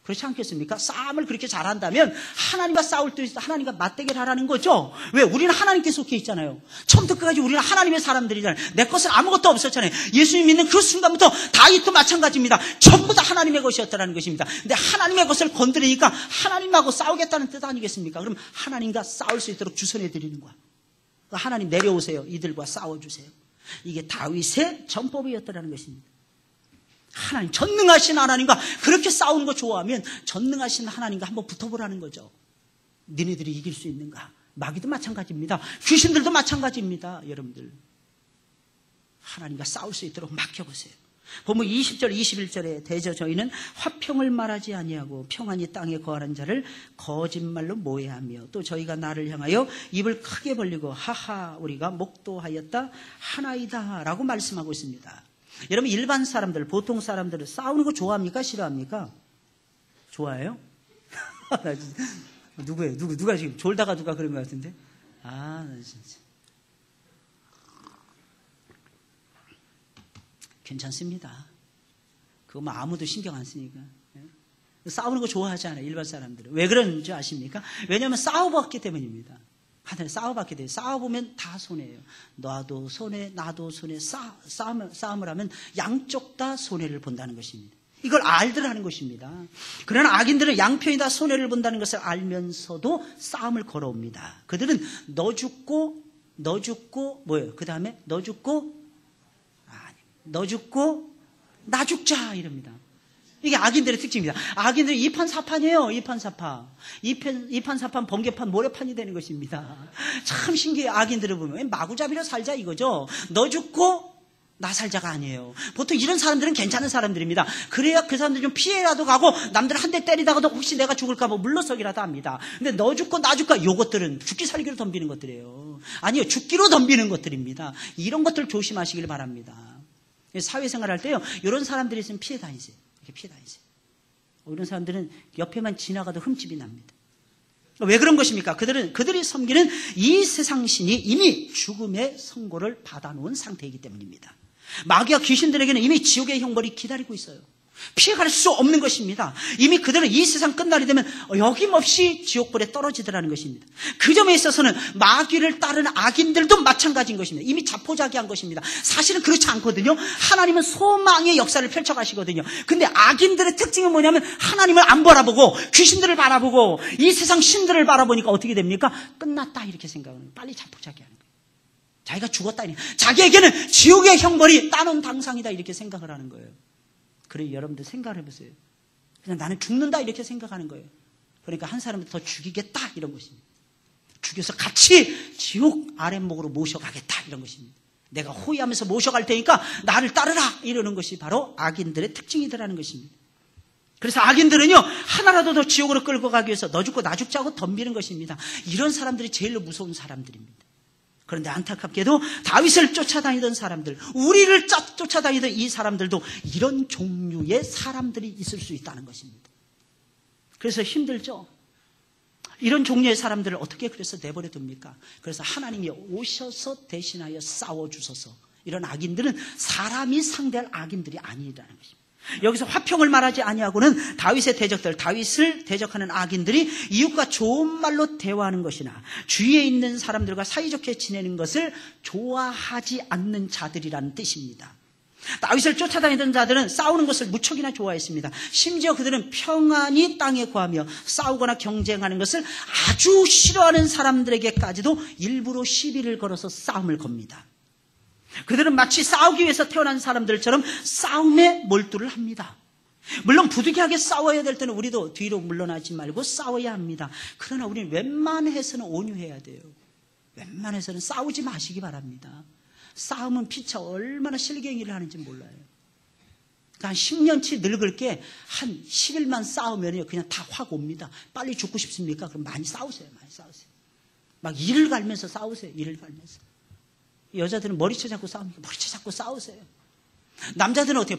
그렇지 않겠습니까? 싸움을 그렇게 잘한다면 하나님과 싸울 때 하나님과 맞대결 하라는 거죠. 왜? 우리는 하나님께 속해 있잖아요. 처음부터 끝까지 우리는 하나님의 사람들이잖아요. 내 것은 아무것도 없었잖아요. 예수님 믿는 그 순간부터 다윗도 마찬가지입니다. 전부 다 하나님의 것이었다는 것입니다. 근데 하나님의 것을 건드리니까 하나님하고 싸우겠다는 뜻 아니겠습니까? 그럼 하나님과 싸울 수 있도록 주선해 드리는 거야. 하나님 내려오세요. 이들과 싸워주세요. 이게 다윗의 전법이었다는 것입니다. 하나님, 전능하신 하나님과 그렇게 싸우는 거 좋아하면 전능하신 하나님과 한번 붙어보라는 거죠. 너네들이 이길 수 있는가? 마귀도 마찬가지입니다. 귀신들도 마찬가지입니다. 여러분들 하나님과 싸울 수 있도록 맡겨보세요. 본문 20절 21절에 대저 저희는 화평을 말하지 아니하고 평안히 땅에 거하는 자를 거짓말로 모해하며 또 저희가 나를 향하여 입을 크게 벌리고 하하 우리가 목도하였다 하나이다 라고 말씀하고 있습니다. 여러분 일반 사람들, 보통 사람들은 싸우는 거 좋아합니까? 싫어합니까? 좋아해요? 누구예요? 누가 지금 졸다가 누가 그런 것 같은데? 아, 진짜. 괜찮습니다. 그거 뭐 아무도 신경 안 쓰니까. 싸우는 거 좋아하지 않아요, 일반 사람들은. 왜 그런지 아십니까? 왜냐하면 싸워봤기 때문입니다. 하여튼 싸워봤기 때문에 싸워보면 다 손해예요. 너도 손해, 나도 손해. 싸움을 하면 양쪽 다 손해를 본다는 것입니다. 이걸 알들 하는 것입니다. 그러나 악인들은 양편이 다 손해를 본다는 것을 알면서도 싸움을 걸어옵니다. 그들은 너 죽고 뭐예요? 그 다음에 너 죽고 나 죽자 이럽니다. 이게 악인들의 특징입니다. 악인들이 이판사판이에요. 이판사판, 번개판, 모래판이 되는 것입니다. 참 신기해요. 악인들을 보면 마구잡이로 살자 이거죠. 너 죽고 나 살자가 아니에요. 보통 이런 사람들은 괜찮은 사람들입니다. 그래야 그 사람들 좀 피해라도 가고 남들 한 대 때리다가도 혹시 내가 죽을까 봐 물러서기라도 합니다. 근데 너 죽고 나 죽고 요것들은 죽기 살기로 덤비는 것들이에요. 아니요, 죽기로 덤비는 것들입니다. 이런 것들 조심하시길 바랍니다. 사회생활 할 때요, 이런 사람들이 있으면 피해 다니세요. 이렇게 피해 다니세요. 이런 사람들은 옆에만 지나가도 흠집이 납니다. 왜 그런 것입니까? 그들이 섬기는 이 세상 신이 이미 죽음의 선고를 받아놓은 상태이기 때문입니다. 마귀와 귀신들에게는 이미 지옥의 형벌이 기다리고 있어요. 피해갈 수 없는 것입니다. 이미 그들은 이 세상 끝날이 되면 여김없이 지옥불에 떨어지더라는 것입니다. 그 점에 있어서는 마귀를 따르는 악인들도 마찬가지인 것입니다. 이미 자포자기한 것입니다. 사실은 그렇지 않거든요. 하나님은 소망의 역사를 펼쳐가시거든요. 근데 악인들의 특징은 뭐냐면 하나님을 안 바라보고 귀신들을 바라보고 이 세상 신들을 바라보니까 어떻게 됩니까? 끝났다 이렇게 생각하는 거예요. 빨리 자포자기하는 거예요. 자기가 죽었다. 자기에게는 지옥의 형벌이 따놓은 당상이다 이렇게 생각을 하는 거예요. 그래 여러분들 생각을 해보세요. 그냥 나는 죽는다 이렇게 생각하는 거예요. 그러니까 한 사람을 더 죽이겠다 이런 것입니다. 죽여서 같이 지옥 아랫목으로 모셔가겠다 이런 것입니다. 내가 호위하면서 모셔갈 테니까 나를 따르라 이러는 것이 바로 악인들의 특징이더라는 것입니다. 그래서 악인들은요 하나라도 더 지옥으로 끌고 가기 위해서 너 죽고 나 죽자고 덤비는 것입니다. 이런 사람들이 제일 무서운 사람들입니다. 그런데 안타깝게도 다윗을 쫓아다니던 사람들, 우리를 쫓아다니던 이 사람들도 이런 종류의 사람들이 있을 수 있다는 것입니다. 그래서 힘들죠. 이런 종류의 사람들을 어떻게 그래서 내버려 둡니까? 그래서 하나님이 오셔서 대신하여 싸워주소서 이런 악인들은 사람이 상대할 악인들이 아니라는 것입니다. 여기서 화평을 말하지 아니하고는 다윗의 대적들, 다윗을 대적하는 악인들이 이웃과 좋은 말로 대화하는 것이나 주위에 있는 사람들과 사이좋게 지내는 것을 좋아하지 않는 자들이라는 뜻입니다. 다윗을 쫓아다니던 자들은 싸우는 것을 무척이나 좋아했습니다. 심지어 그들은 평안히 땅에 거하며 싸우거나 경쟁하는 것을 아주 싫어하는 사람들에게까지도 일부러 시비를 걸어서 싸움을 겁니다. 그들은 마치 싸우기 위해서 태어난 사람들처럼 싸움에 몰두를 합니다. 물론 부득이하게 싸워야 될 때는 우리도 뒤로 물러나지 말고 싸워야 합니다. 그러나 우리는 웬만해서는 온유해야 돼요. 웬만해서는 싸우지 마시기 바랍니다. 싸움은 피차 얼마나 실갱이를 하는지 몰라요. 그러니까 한 10년치 늙을 게 한 10일만 싸우면 그냥 다 확 옵니다. 빨리 죽고 싶습니까? 그럼 많이 싸우세요. 많이 싸우세요. 막 이를 갈면서 싸우세요. 이를 갈면서. 여자들은 머리채 잡고 싸우니까 머리채 잡고 싸우세요. 남자들은 어떻게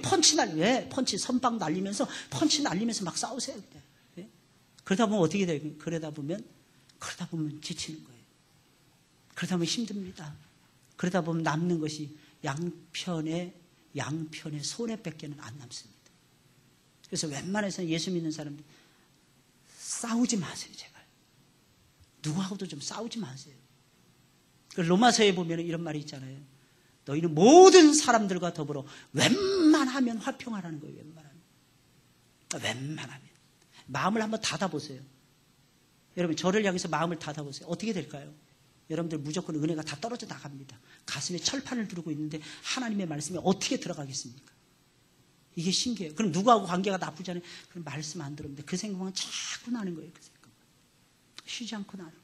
왜? 펀치 선빵 날리면서 펀치 날리면서 막 싸우세요. 네? 그러다 보면 어떻게 돼요? 그러다 보면 지치는 거예요. 그러다 보면 힘듭니다. 그러다 보면 남는 것이 양편의 손해밖에는 안 남습니다. 그래서 웬만해서는 예수 믿는 사람들 싸우지 마세요. 제발. 누구하고도 좀 싸우지 마세요. 로마서에 보면 이런 말이 있잖아요. 너희는 모든 사람들과 더불어 웬만하면 화평하라는 거예요. 웬만하면. 마음을 한번 닫아보세요. 여러분 저를 향해서 마음을 닫아보세요. 어떻게 될까요? 여러분들 무조건 은혜가 다 떨어져 나갑니다. 가슴에 철판을 두르고 있는데 하나님의 말씀이 어떻게 들어가겠습니까? 이게 신기해요. 그럼 누구하고 관계가 나쁘잖아요. 그럼 말씀 안 들으면 그 생각만 자꾸 나는 거예요. 그 생각. 쉬지 않고 나는 거예요.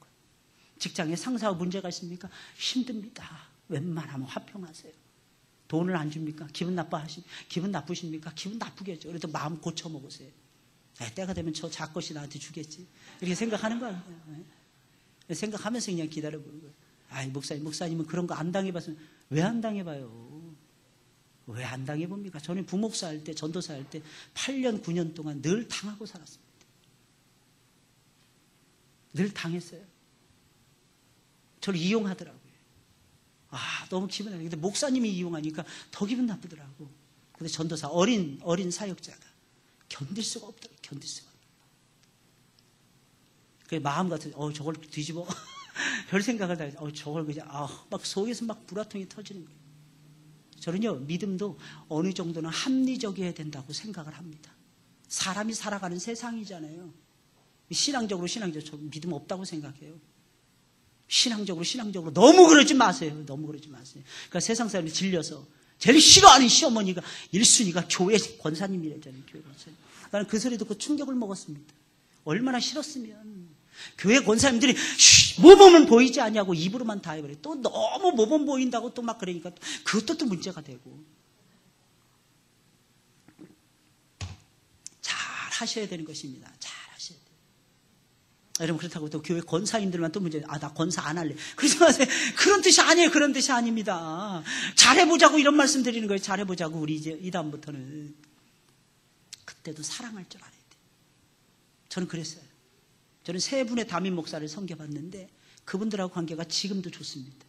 직장에 상사와 문제가 있습니까? 힘듭니다. 웬만하면 화평하세요. 돈을 안 줍니까? 기분 나쁘십니까? 기분 나쁘겠죠. 그래도 마음 고쳐 먹으세요. 때가 되면 저 작것이 나한테 주겠지. 이렇게 생각하는 거 아니에요. 생각하면서 그냥 기다려보는 거예요. 아이, 목사님은 그런 거 안 당해봤으면 왜 안 당해봐요? 왜 안 당해봅니까? 저는 부목사 할 때, 전도사 할 때 8년, 9년 동안 늘 당하고 살았습니다. 늘 당했어요. 저를 이용하더라고요. 너무 기분 나쁘게. 근데 목사님이 이용하니까 더 기분 나쁘더라고. 근데 전도사, 어린 사역자가 견딜 수가 없더라고요. 견딜 수가. 그 마음 같은, 저걸 뒤집어. 별 생각을 다 해서, 저걸 그냥, 막 속에서 막 불화통이 터지는 거예요. 저는요, 믿음도 어느 정도는 합리적이어야 된다고 생각을 합니다. 사람이 살아가는 세상이잖아요. 신앙적으로 저 믿음 없다고 생각해요. 신앙적으로 너무 그러지 마세요. 그러니까 세상 사람이 질려서 제일 싫어하는 시어머니가 1순위가 교회 권사님이랬잖아요. 교회 권사님. 나는 그 소리 듣고 충격을 먹었습니다. 얼마나 싫었으면 교회 권사님들이 모범은 보이지 않냐고 입으로만 다 해버려요. 또 너무 모범 보인다고 또 막 그러니까 그것도 또 문제가 되고. 잘 하셔야 되는 것입니다. 잘 하셔야 돼요. 여러분 그렇다고 또 교회 권사님들만 또 문제, 나 권사 안 할래. 그러지 마세요. 그런 뜻이 아니에요. 그런 뜻이 아닙니다. 잘해보자고 이런 말씀 드리는 거예요. 잘해보자고 우리 이제 이 다음부터는. 그때도 사랑할 줄 알아야 돼요. 저는 그랬어요. 저는 세 분의 담임 목사를 섬겨봤는데 그분들하고 관계가 지금도 좋습니다.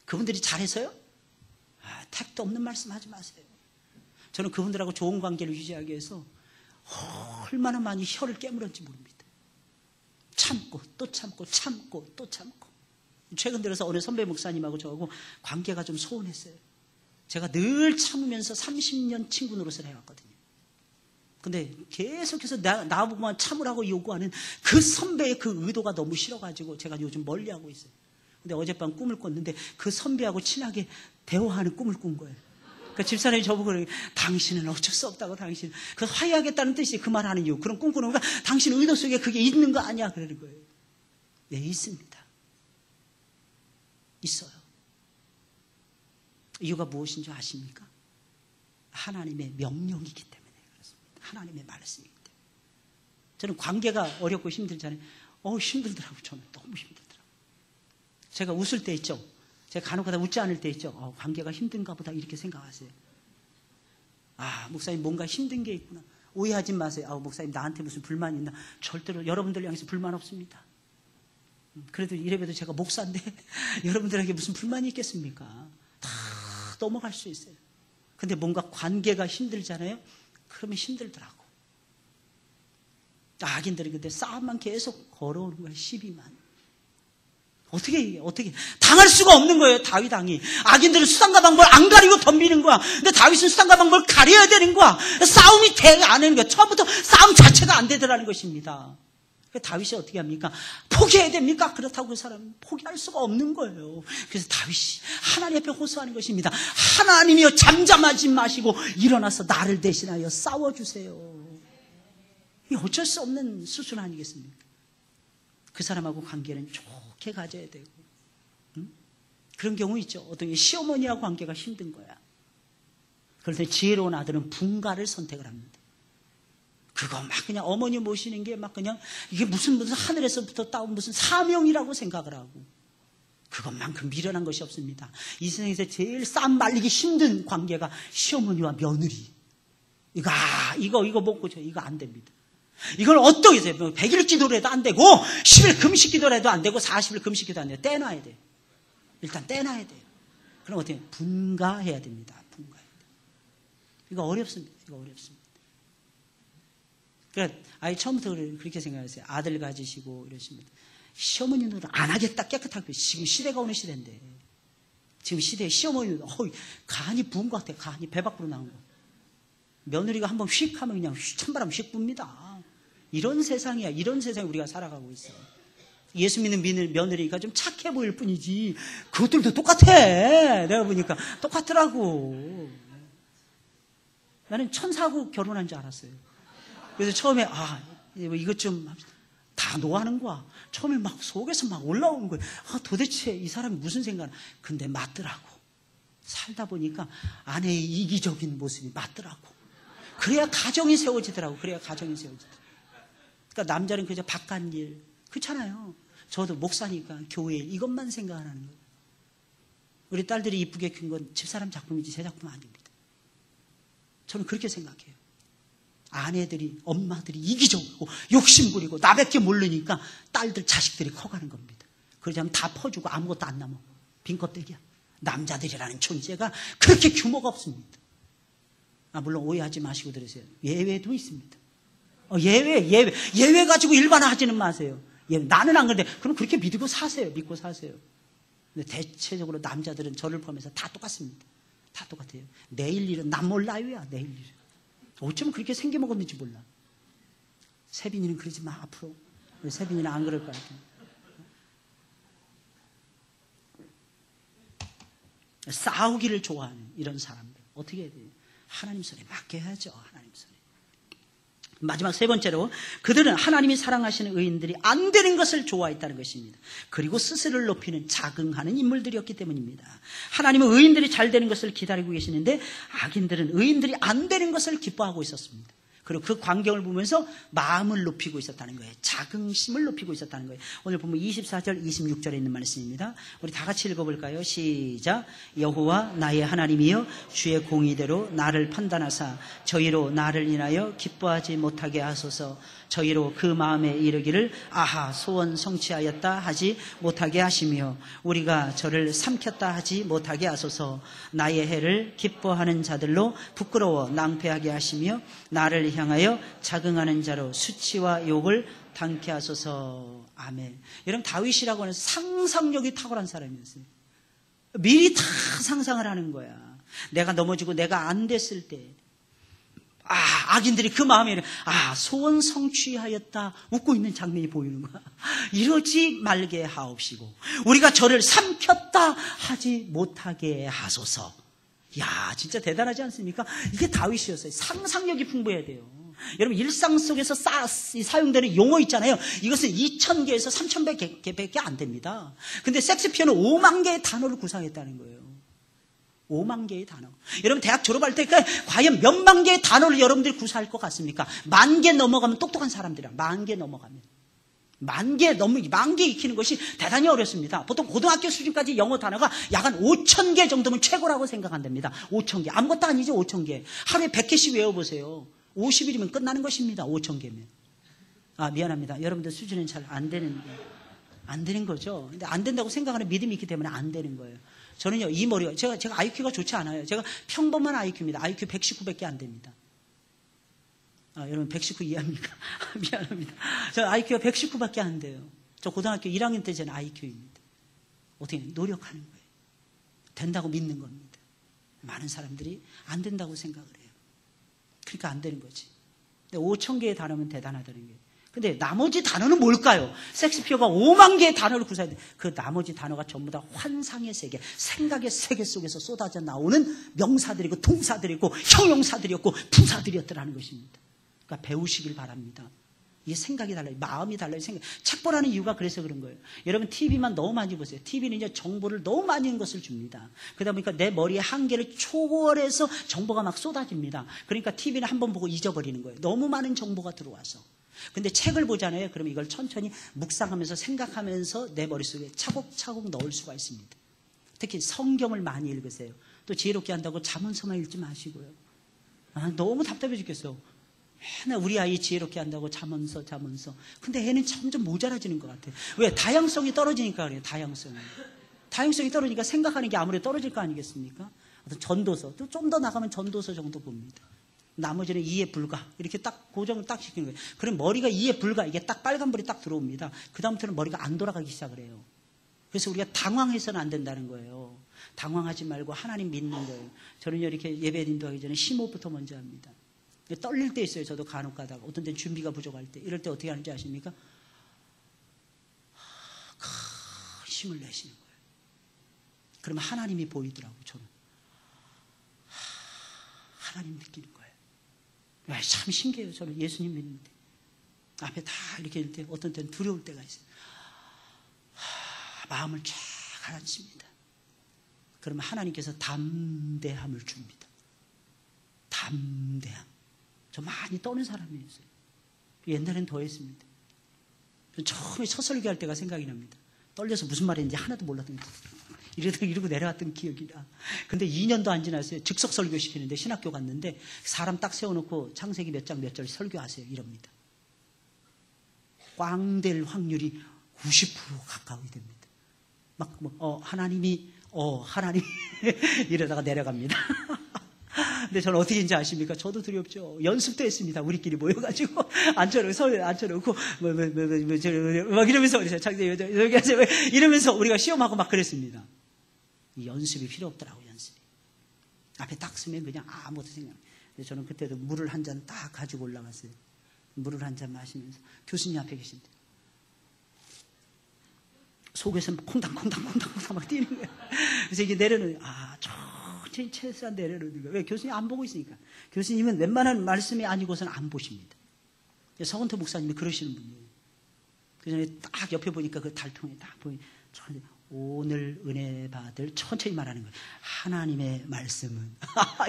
그분들이 잘해서요? 택도 없는 말씀 하지 마세요. 저는 그분들하고 좋은 관계를 유지하기 위해서 얼마나 많이 혀를 깨물었는지 모릅니다. 참고 또 참고 최근 들어서 어느 선배 목사님하고 저하고 관계가 좀 소원했어요. 제가 늘 참으면서 30년 친구 노릇을 해왔거든요. 근데 계속해서 나보고만 참으라고 요구하는 그 선배의 그 의도가 너무 싫어가지고 제가 요즘 멀리하고 있어요. 근데 어젯밤 꿈을 꿨는데 그 선배하고 친하게 대화하는 꿈을 꾼 거예요. 그러니까 집사람이 저보고 그래요. 당신은 어쩔 수 없다고 당신. 그 화해하겠다는 뜻이 그 말하는 이유. 그런 꿈 꾸는 거가 당신 의도 속에 그게 있는 거 아니야. 그러는 거예요. 네, 있습니다. 있어요. 이유가 무엇인 줄 아십니까? 하나님의 명령이기 때문에 그렇습니다. 하나님의 말씀이기 때문에. 저는 관계가 어렵고 힘들잖아요. 힘들더라고요. 저는 너무 힘들더라고요. 제가 웃을 때 있죠. 제가 간혹가다 웃지 않을 때 있죠. 관계가 힘든가 보다 이렇게 생각하세요. 목사님 뭔가 힘든 게 있구나. 오해하지 마세요. 목사님 나한테 무슨 불만 있나. 절대로 여러분들 향해서 불만 없습니다. 그래도 이래봬도 제가 목사인데 여러분들에게 무슨 불만이 있겠습니까? 다 넘어갈 수 있어요. 근데 뭔가 관계가 힘들잖아요. 그러면 힘들더라고. 악인들이 근데 싸움만 계속 걸어오는 거예요. 12만. 어떻게 당할 수가 없는 거예요. 다윗 왕이. 악인들은 수단과 방법을 안 가리고 덤비는 거야. 근데 다윗은 수단과 방법을 가려야 되는 거야. 싸움이 안 되는 거야. 처음부터 싸움 자체가 안 되더라는 것입니다. 다윗이 어떻게 합니까? 포기해야 됩니까? 그렇다고 그 사람은 포기할 수가 없는 거예요. 그래서 다윗이 하나님 앞에 호소하는 것입니다. 하나님이여 잠잠하지 마시고 일어나서 나를 대신하여 싸워주세요. 이 어쩔 수 없는 수순 아니겠습니까? 그 사람하고 관계는 좋게 가져야 되고, 그런 경우 있죠. 어떤 시어머니하고 관계가 힘든 거야. 그런데 지혜로운 아들은 분가를 선택을 합니다. 그거 막 그냥 어머니 모시는 게 막 그냥 이게 무슨 하늘에서부터 따온 무슨 사명이라고 생각을 하고, 그것만큼 미련한 것이 없습니다. 이 세상에서 제일 쌈 말리기 힘든 관계가 시어머니와 며느리. 이거 먹고 이거 안 됩니다. 이걸 어떻게 해서 100일 기도를 해도 안 되고 10일 금식 기도를 해도 안 되고 40일 금식 기도 안 돼요. 떼놔야 돼요. 일단 떼놔야 돼요. 그럼 어떻게 분가해야 됩니다. 분가해야 돼요. 이거 어렵습니다. 그러니까 아예 처음부터 그렇게 생각하세요. 아들 가지시고 이러십니다. 시어머니 노릇 안 하겠다 깨끗하게. 지금 시대가 오는 시대인데, 지금 시대에 시어머니 노릇 간이 부은 것 같아요. 간이 배 밖으로 나온 거. 며느리가 한번 휙 하면 그냥 찬바람 휙 붑니다. 이런 세상이야. 이런 세상에 우리가 살아가고 있어요. 예수 믿는 며느리가 좀 착해 보일 뿐이지 그것들도 똑같아. 내가 보니까 똑같더라고. 나는 천사하고 결혼한 줄 알았어요. 그래서 처음에 이것 좀 다 노하는 거야. 처음에 막 속에서 막 올라오는 거예요. 도대체 이 사람이 무슨 생각을. 근데 맞더라고. 살다 보니까 아내의 이기적인 모습이 맞더라고. 그래야 가정이 세워지더라고. 그러니까 남자는 그저 바깥일, 그렇잖아요. 저도 목사니까 교회 이것만 생각하는 거예요. 우리 딸들이 이쁘게 큰 건 집사람 작품이지 제 작품 아닙니다. 저는 그렇게 생각해요. 아내들이, 엄마들이 이기적이고 욕심부리고 나밖에 모르니까 딸들, 자식들이 커가는 겁니다. 그러자면 다 퍼주고 아무것도 안 남아. 빈 껍데기야. 남자들이라는 존재가 그렇게 규모가 없습니다. 물론 오해하지 마시고 들으세요. 예외도 있습니다. 예외 가지고 일반화하지는 마세요. 나는 안 그런데 그럼 그렇게 믿고 사세요. 근데 대체적으로 남자들은 저를 포함해서 다 똑같습니다. 다 똑같아요. 내일 일은 난 몰라요야. 내일 일은 어쩌면 그렇게 생겨먹었는지 몰라. 세빈이는 그러지 마. 앞으로 세빈이는 안 그럴 거야. 싸우기를 좋아하는 이런 사람들 어떻게 해야 돼요? 하나님 손에 맡겨야죠. 하나님 손에. 마지막 세 번째로, 그들은 하나님이 사랑하시는 의인들이 안 되는 것을 좋아했다는 것입니다. 그리고 스스로를 높이는 자긍하는 인물들이었기 때문입니다. 하나님은 의인들이 잘 되는 것을 기다리고 계시는데 악인들은 의인들이 안 되는 것을 기뻐하고 있었습니다. 그리고 그 광경을 보면서 마음을 높이고 있었다는 거예요. 자긍심을 높이고 있었다는 거예요. 오늘 보면 24절, 26절에 있는 말씀입니다. 우리 다 같이 읽어볼까요? 시작. 여호와 나의 하나님이여 주의 공의대로 나를 판단하사 저희로 나를 인하여 기뻐하지 못하게 하소서. 저희로 그 마음에 이르기를 아하 소원 성취하였다 하지 못하게 하시며 우리가 저를 삼켰다 하지 못하게 하소서. 나의 해를 기뻐하는 자들로 부끄러워 낭패하게 하시며 나를 향하여 자긍하는 자로 수치와 욕을 당케 하소서. 아멘. 여러분, 다윗이라고 하는 상상력이 탁월한 사람이었어요. 미리 다 상상을 하는 거야. 내가 넘어지고 내가 안 됐을 때 악인들이 그 마음에 소원 성취하였다 웃고 있는 장면이 보이는 거야. 이러지 말게 하옵시고 우리가 저를 삼켰다 하지 못하게 하소서. 야, 진짜 대단하지 않습니까? 이게 다윗이었어요. 상상력이 풍부해야 돼요. 여러분, 일상 속에서 사용되는 용어 있잖아요. 이것은 2,000개에서 3,100개밖에 안 됩니다. 근데 섹스피어는 5만 개의 단어를 구상했다는 거예요. 5만 개의 단어. 여러분, 대학 졸업할 때 과연 몇만 개의 단어를 여러분들이 구사할 것 같습니까? 10,000개 넘어가면 똑똑한 사람들이야. 10,000개 넘어가면. 10,000개 익히는 것이 대단히 어렵습니다. 보통 고등학교 수준까지 영어 단어가 약 한 5,000개 정도면 최고라고 생각한답니다. 5,000개. 아무것도 아니죠, 5,000개. 하루에 100개씩 외워보세요. 50일이면 끝나는 것입니다, 5,000개면. 미안합니다. 여러분들 수준은 잘 안 되는 거죠. 근데 안 된다고 생각하는 믿음이 있기 때문에 안 되는 거예요. 저는요, 이 머리가, 제가 IQ가 좋지 않아요. 제가 평범한 IQ입니다. IQ 119밖에 안 됩니다. 여러분 119 이해합니까? 미안합니다. 저 IQ가 119밖에 안 돼요. 저 고등학교 1학년 때 저는 IQ입니다. 어떻게 노력하는 거예요. 된다고 믿는 겁니다. 많은 사람들이 안 된다고 생각을 해요. 그러니까 안 되는 거지. 근데 5천 개의 단어면 대단하다는 거예요. 근데 나머지 단어는 뭘까요? 섹스피어가 5만 개의 단어를 구사해야 돼. 그 나머지 단어가 전부 다 환상의 세계, 생각의 세계 속에서 쏟아져 나오는 명사들이고 동사들이고 형용사들이었고 부사들이었더라는 것입니다. 그러니까 배우시길 바랍니다. 이게 생각이 달라요. 마음이 달라요. 착보라는 이유가 그래서 그런 거예요. 여러분 TV만 너무 많이 보세요. TV는 이제 정보를 너무 많이 있는 것을 줍니다. 그러다 보니까 내 머리의 한계를 초월해서 정보가 막 쏟아집니다. 그러니까 TV는 한번 보고 잊어버리는 거예요. 너무 많은 정보가 들어와서. 근데 책을 보잖아요. 그러면 이걸 천천히 묵상하면서 생각하면서 내 머릿속에 차곡차곡 넣을 수가 있습니다. 특히 성경을 많이 읽으세요. 또 지혜롭게 한다고 잠언서만 읽지 마시고요. 너무 답답해 죽겠어. 맨날 우리 아이 지혜롭게 한다고 잠언서. 근데 애는 점점 모자라지는 것 같아요. 왜? 다양성이 떨어지니까 그래요. 다양성이 떨어지니까 생각하는 게 아무래도 떨어질 거 아니겠습니까? 어떤 전도서, 또 좀 더 나가면 전도서 정도 봅니다. 나머지는 이해 불가. 이렇게 딱 고정을 딱 시키는 거예요. 그럼 머리가 이해 불가. 이게 딱 빨간불이 딱 들어옵니다. 그다음부터는 머리가 안 돌아가기 시작을 해요. 그래서 우리가 당황해서는 안 된다는 거예요. 당황하지 말고 하나님 믿는 거예요. 저는요, 이렇게 예배 인도하기 전에 심호흡부터 먼저 합니다. 떨릴 때 있어요. 저도 간혹 가다가. 어떤 때는 준비가 부족할 때. 이럴 때 어떻게 하는지 아십니까? 큰 힘을 내시는 거예요. 그러면 하나님이 보이더라고요. 저는. 하나님 느끼는 거예요. 참 신기해요. 저는 예수님 믿는데. 앞에 다 이렇게 할 때 어떤 때는 두려울 때가 있어요. 마음을 쫙 가라앉힙니다. 그러면 하나님께서 담대함을 줍니다. 담대함. 저 많이 떠는 사람이었어요. 옛날엔 더 했습니다. 처음에 첫 설교할 때가 생각이 납니다. 떨려서 무슨 말인지 하나도 몰랐던 거예요. 이러고 내려왔던 기억이 나. 근데 2년도 안 지났어요. 즉석 설교 시키는데 신학교 갔는데 사람 딱 세워놓고 창세기 몇 장 몇 절 설교하세요. 이럽니다. 꽝 될 확률이 90% 가까이 됩니다. 하나님 이러다가 내려갑니다. 근데 저는 어떻게 인지 아십니까? 저도 두렵죠. 연습도 했습니다. 우리끼리 모여가지고 앉혀놓고 막 이러면서 이러면서 우리가 시험하고 막 그랬습니다. 연습이 필요 없더라고요. 연습이. 앞에 딱 쓰면 그냥 아무것도 생각. 저는 그때도 물을 한 잔 딱 가지고 올라갔어요. 물을 한 잔 마시면서 교수님 앞에 계신데 속에서 콩당콩당 막 뛰는 거예요. 그래서 이게 내려놓는 천천히 최소한 내려놓는 거예요. 왜? 교수님 안 보고 있으니까. 교수님은 웬만한 말씀이 아니고서는 안 보십니다. 서건태 목사님이 그러시는 분이에요. 그 전에 딱 옆에 보니까 그 달통에 딱 보니 오늘 은혜 받을 천천히 말하는 거예요. 하나님의 말씀은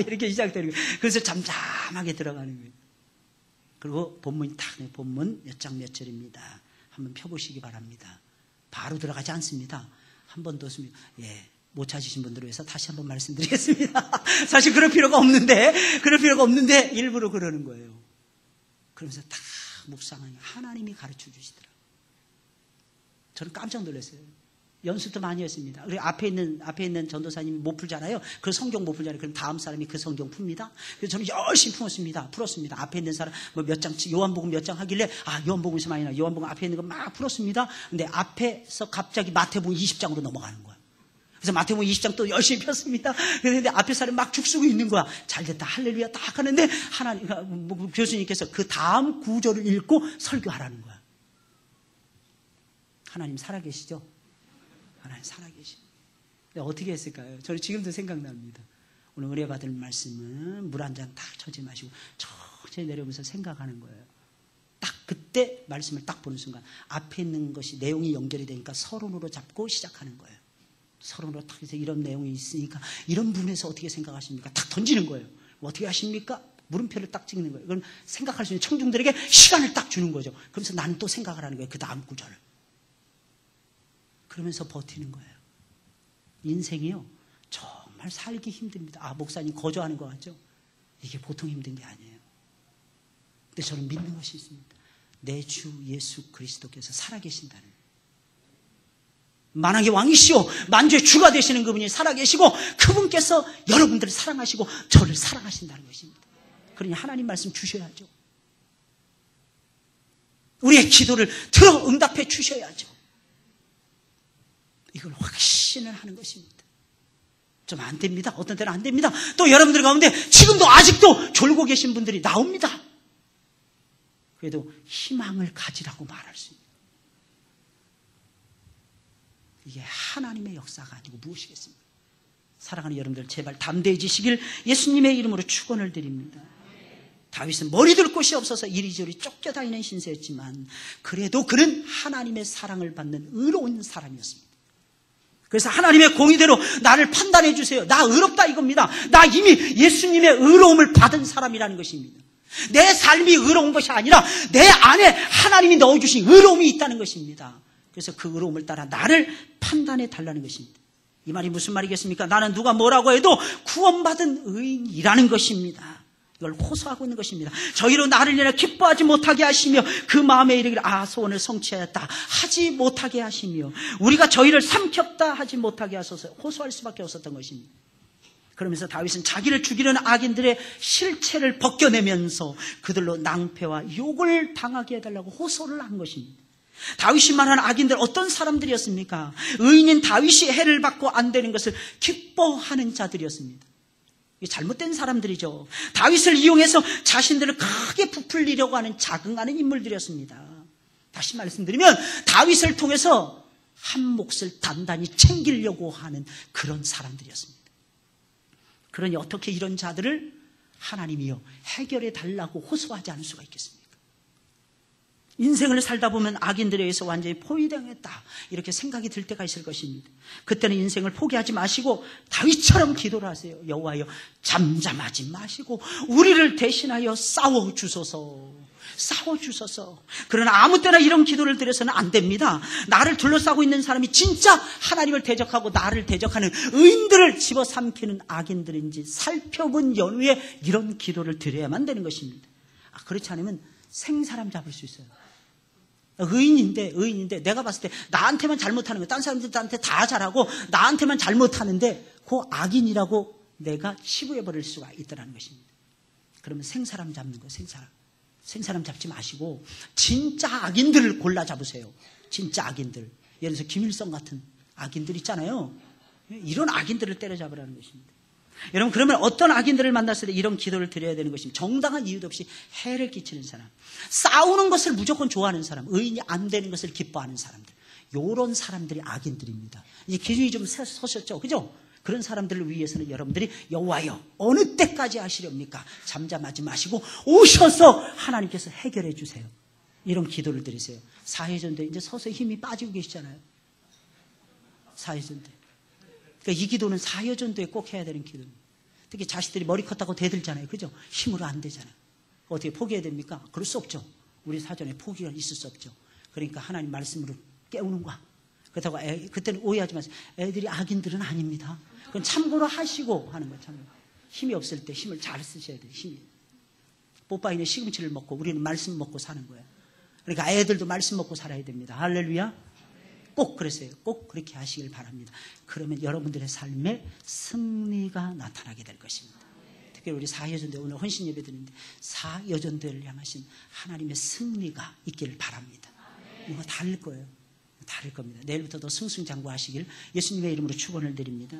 이렇게 시작되는 거예요. 그래서 잠잠하게 들어가는 거예요. 그리고 본문이 딱 본문 몇 장 몇 절입니다. 한번 펴보시기 바랍니다. 바로 들어가지 않습니다. 한 번 더 쓰면 못 찾으신 분들을 위해서 다시 한번 말씀드리겠습니다. 사실 그럴 필요가 없는데 일부러 그러는 거예요. 그러면서 다 묵상하니 하나님이 가르쳐 주시더라고요. 저는 깜짝 놀랐어요. 연습도 많이 했습니다. 우리 앞에 있는 전도사님이 못 풀잖아요. 그 성경 못 풀잖아요. 그럼 다음 사람이 그 성경 풉니다. 그래서 저는 열심히 풀었습니다. 앞에 있는 사람 몇 장, 요한복음 몇 장 하길래 요한복음에서 많이 나. 요한복음 앞에 있는 거 막 풀었습니다. 근데 앞에서 갑자기 마태복음 20장으로 넘어가는 거야. 그래서 마태복음 20장 또 열심히 폈습니다. 그런데 앞에 사람이 막 죽쓰고 있는 거야. 잘됐다, 할렐루야 딱 하는데 하나님 교수님께서 그 다음 구절을 읽고 설교하라는 거야. 하나님 살아계시죠? 하나님 살아계십니다. 어떻게 했을까요? 저는 지금도 생각납니다. 오늘 은혜 받을 말씀은 물 한 잔 딱 쳐지 마시고 천천히 내려오면서 생각하는 거예요. 딱 그때 말씀을 딱 보는 순간 앞에 있는 것이 내용이 연결이 되니까 서론으로 잡고 시작하는 거예요. 서론으로 딱 해서 이런 내용이 있으니까 이런 부분에서 어떻게 생각하십니까? 딱 던지는 거예요. 어떻게 하십니까? 물음표를 딱 찍는 거예요. 이건 생각할 수 있는 청중들에게 시간을 딱 주는 거죠. 그러면서 나는 또 생각을 하는 거예요. 그 다음 구절을. 그러면서 버티는 거예요. 인생이요. 정말 살기 힘듭니다. 목사님 거저하는 것 같죠? 이게 보통 힘든 게 아니에요. 근데 저는 믿는 것이 있습니다. 내 주 예수 그리스도께서 살아계신다는 거예요. 만왕의 왕이시오 만주의 주가 되시는 그분이 살아계시고 그분께서 여러분들을 사랑하시고 저를 사랑하신다는 것입니다. 그러니 하나님 말씀 주셔야죠. 우리의 기도를 들어 응답해 주셔야죠. 이걸 확신을 하는 것입니다. 좀 안 됩니다. 어떤 때는 안 됩니다. 또 여러분들 가운데 지금도 아직도 졸고 계신 분들이 나옵니다. 그래도 희망을 가지라고 말할 수 있습니다. 이게 하나님의 역사가 아니고 무엇이겠습니까? 사랑하는 여러분들 제발 담대해지시길 예수님의 이름으로 축원을 드립니다. 다윗은 머리둘 곳이 없어서 이리저리 쫓겨다니는 신세였지만 그래도 그는 하나님의 사랑을 받는 의로운 사람이었습니다. 그래서 하나님의 공의대로 나를 판단해 주세요. 나 의롭다 이겁니다. 나 이미 예수님의 의로움을 받은 사람이라는 것입니다. 내 삶이 의로운 것이 아니라 내 안에 하나님이 넣어주신 의로움이 있다는 것입니다. 그래서 그 의로움을 따라 나를 판단해 달라는 것입니다. 이 말이 무슨 말이겠습니까? 나는 누가 뭐라고 해도 구원받은 의인이라는 것입니다. 이걸 호소하고 있는 것입니다. 저희로 나를 인해 기뻐하지 못하게 하시며 그 마음에 이르기를 소원을 성취하였다 하지 못하게 하시며 우리가 저희를 삼켰다 하지 못하게 하소서 호소할 수밖에 없었던 것입니다. 그러면서 다윗은 자기를 죽이려는 악인들의 실체를 벗겨내면서 그들로 낭패와 욕을 당하게 해달라고 호소를 한 것입니다. 다윗이 말하는 악인들 어떤 사람들이었습니까? 의인인 다윗이 해를 받고 안 되는 것을 기뻐하는 자들이었습니다. 잘못된 사람들이죠. 다윗을 이용해서 자신들을 크게 부풀리려고 하는 자긍하는 인물들이었습니다. 다시 말씀드리면 다윗을 통해서 한 몫을 단단히 챙기려고 하는 그런 사람들이었습니다. 그러니 어떻게 이런 자들을 하나님이여 해결해 달라고 호소하지 않을 수가 있겠습니까? 인생을 살다 보면 악인들에 의해서 완전히 포위당했다 이렇게 생각이 들 때가 있을 것입니다. 그때는 인생을 포기하지 마시고 다윗처럼 기도를 하세요. 여호와여 잠잠하지 마시고 우리를 대신하여 싸워주소서. 그러나 아무 때나 이런 기도를 드려서는 안 됩니다. 나를 둘러싸고 있는 사람이 진짜 하나님을 대적하고 나를 대적하는 의인들을 집어삼키는 악인들인지 살펴본 연후에 이런 기도를 드려야만 되는 것입니다. 그렇지 않으면 생사람 잡을 수 있어요. 의인인데 내가 봤을 때 나한테만 잘못하는 거예요. 다른 사람들한테 다 잘하고 나한테만 잘못하는데 그 악인이라고 내가 치부해버릴 수가 있다는 것입니다. 그러면 생사람 잡는 거예요. 생사람 잡지 마시고 진짜 악인들을 골라 잡으세요. 진짜 악인들. 예를 들어서 김일성 같은 악인들 있잖아요. 이런 악인들을 때려잡으라는 것입니다. 여러분 그러면 어떤 악인들을 만났을 때 이런 기도를 드려야 되는 것입니다. 정당한 이유도 없이 해를 끼치는 사람, 싸우는 것을 무조건 좋아하는 사람, 의인이 안 되는 것을 기뻐하는 사람들, 이런 사람들이 악인들입니다. 이제 기준이 좀 서셨죠, 그죠? 그런 사람들을 위해서는 여러분들이 여호와여 어느 때까지 하시렵니까? 잠잠하지 마시고 오셔서 하나님께서 해결해 주세요. 이런 기도를 드리세요. 사회전도에 이제 서서히 힘이 빠지고 계시잖아요. 사회전도에. 그러니까 이 기도는 사회전도에 꼭 해야 되는 기도입니다. 특히 자식들이 머리 컸다고 대들잖아요. 그죠? 힘으로 안 되잖아요. 어떻게 포기해야 됩니까? 그럴 수 없죠. 우리 사전에 포기가 있을 수 없죠. 그러니까 하나님 말씀으로 깨우는 거야. 그렇다고 그때는 오해하지 마세요. 애들이 악인들은 아닙니다. 그건 참고로 하시고 하는 거예요. 참고로. 힘이 없을 때 힘을 잘 쓰셔야 돼요. 힘이. 뽀빠이는 시금치를 먹고 우리는 말씀 먹고 사는 거예요. 그러니까 애들도 말씀 먹고 살아야 됩니다. 할렐루야. 꼭 그러세요. 꼭 그렇게 하시길 바랍니다. 그러면 여러분들의 삶에 승리가 나타나게 될 것입니다. 특히 우리 사여전대 오늘 헌신 예배 드리는데 사여전대를 향하신 하나님의 승리가 있기를 바랍니다. 이거 다를 거예요. 다를 겁니다. 내일부터 더 승승장구하시길 예수님의 이름으로 축원을 드립니다.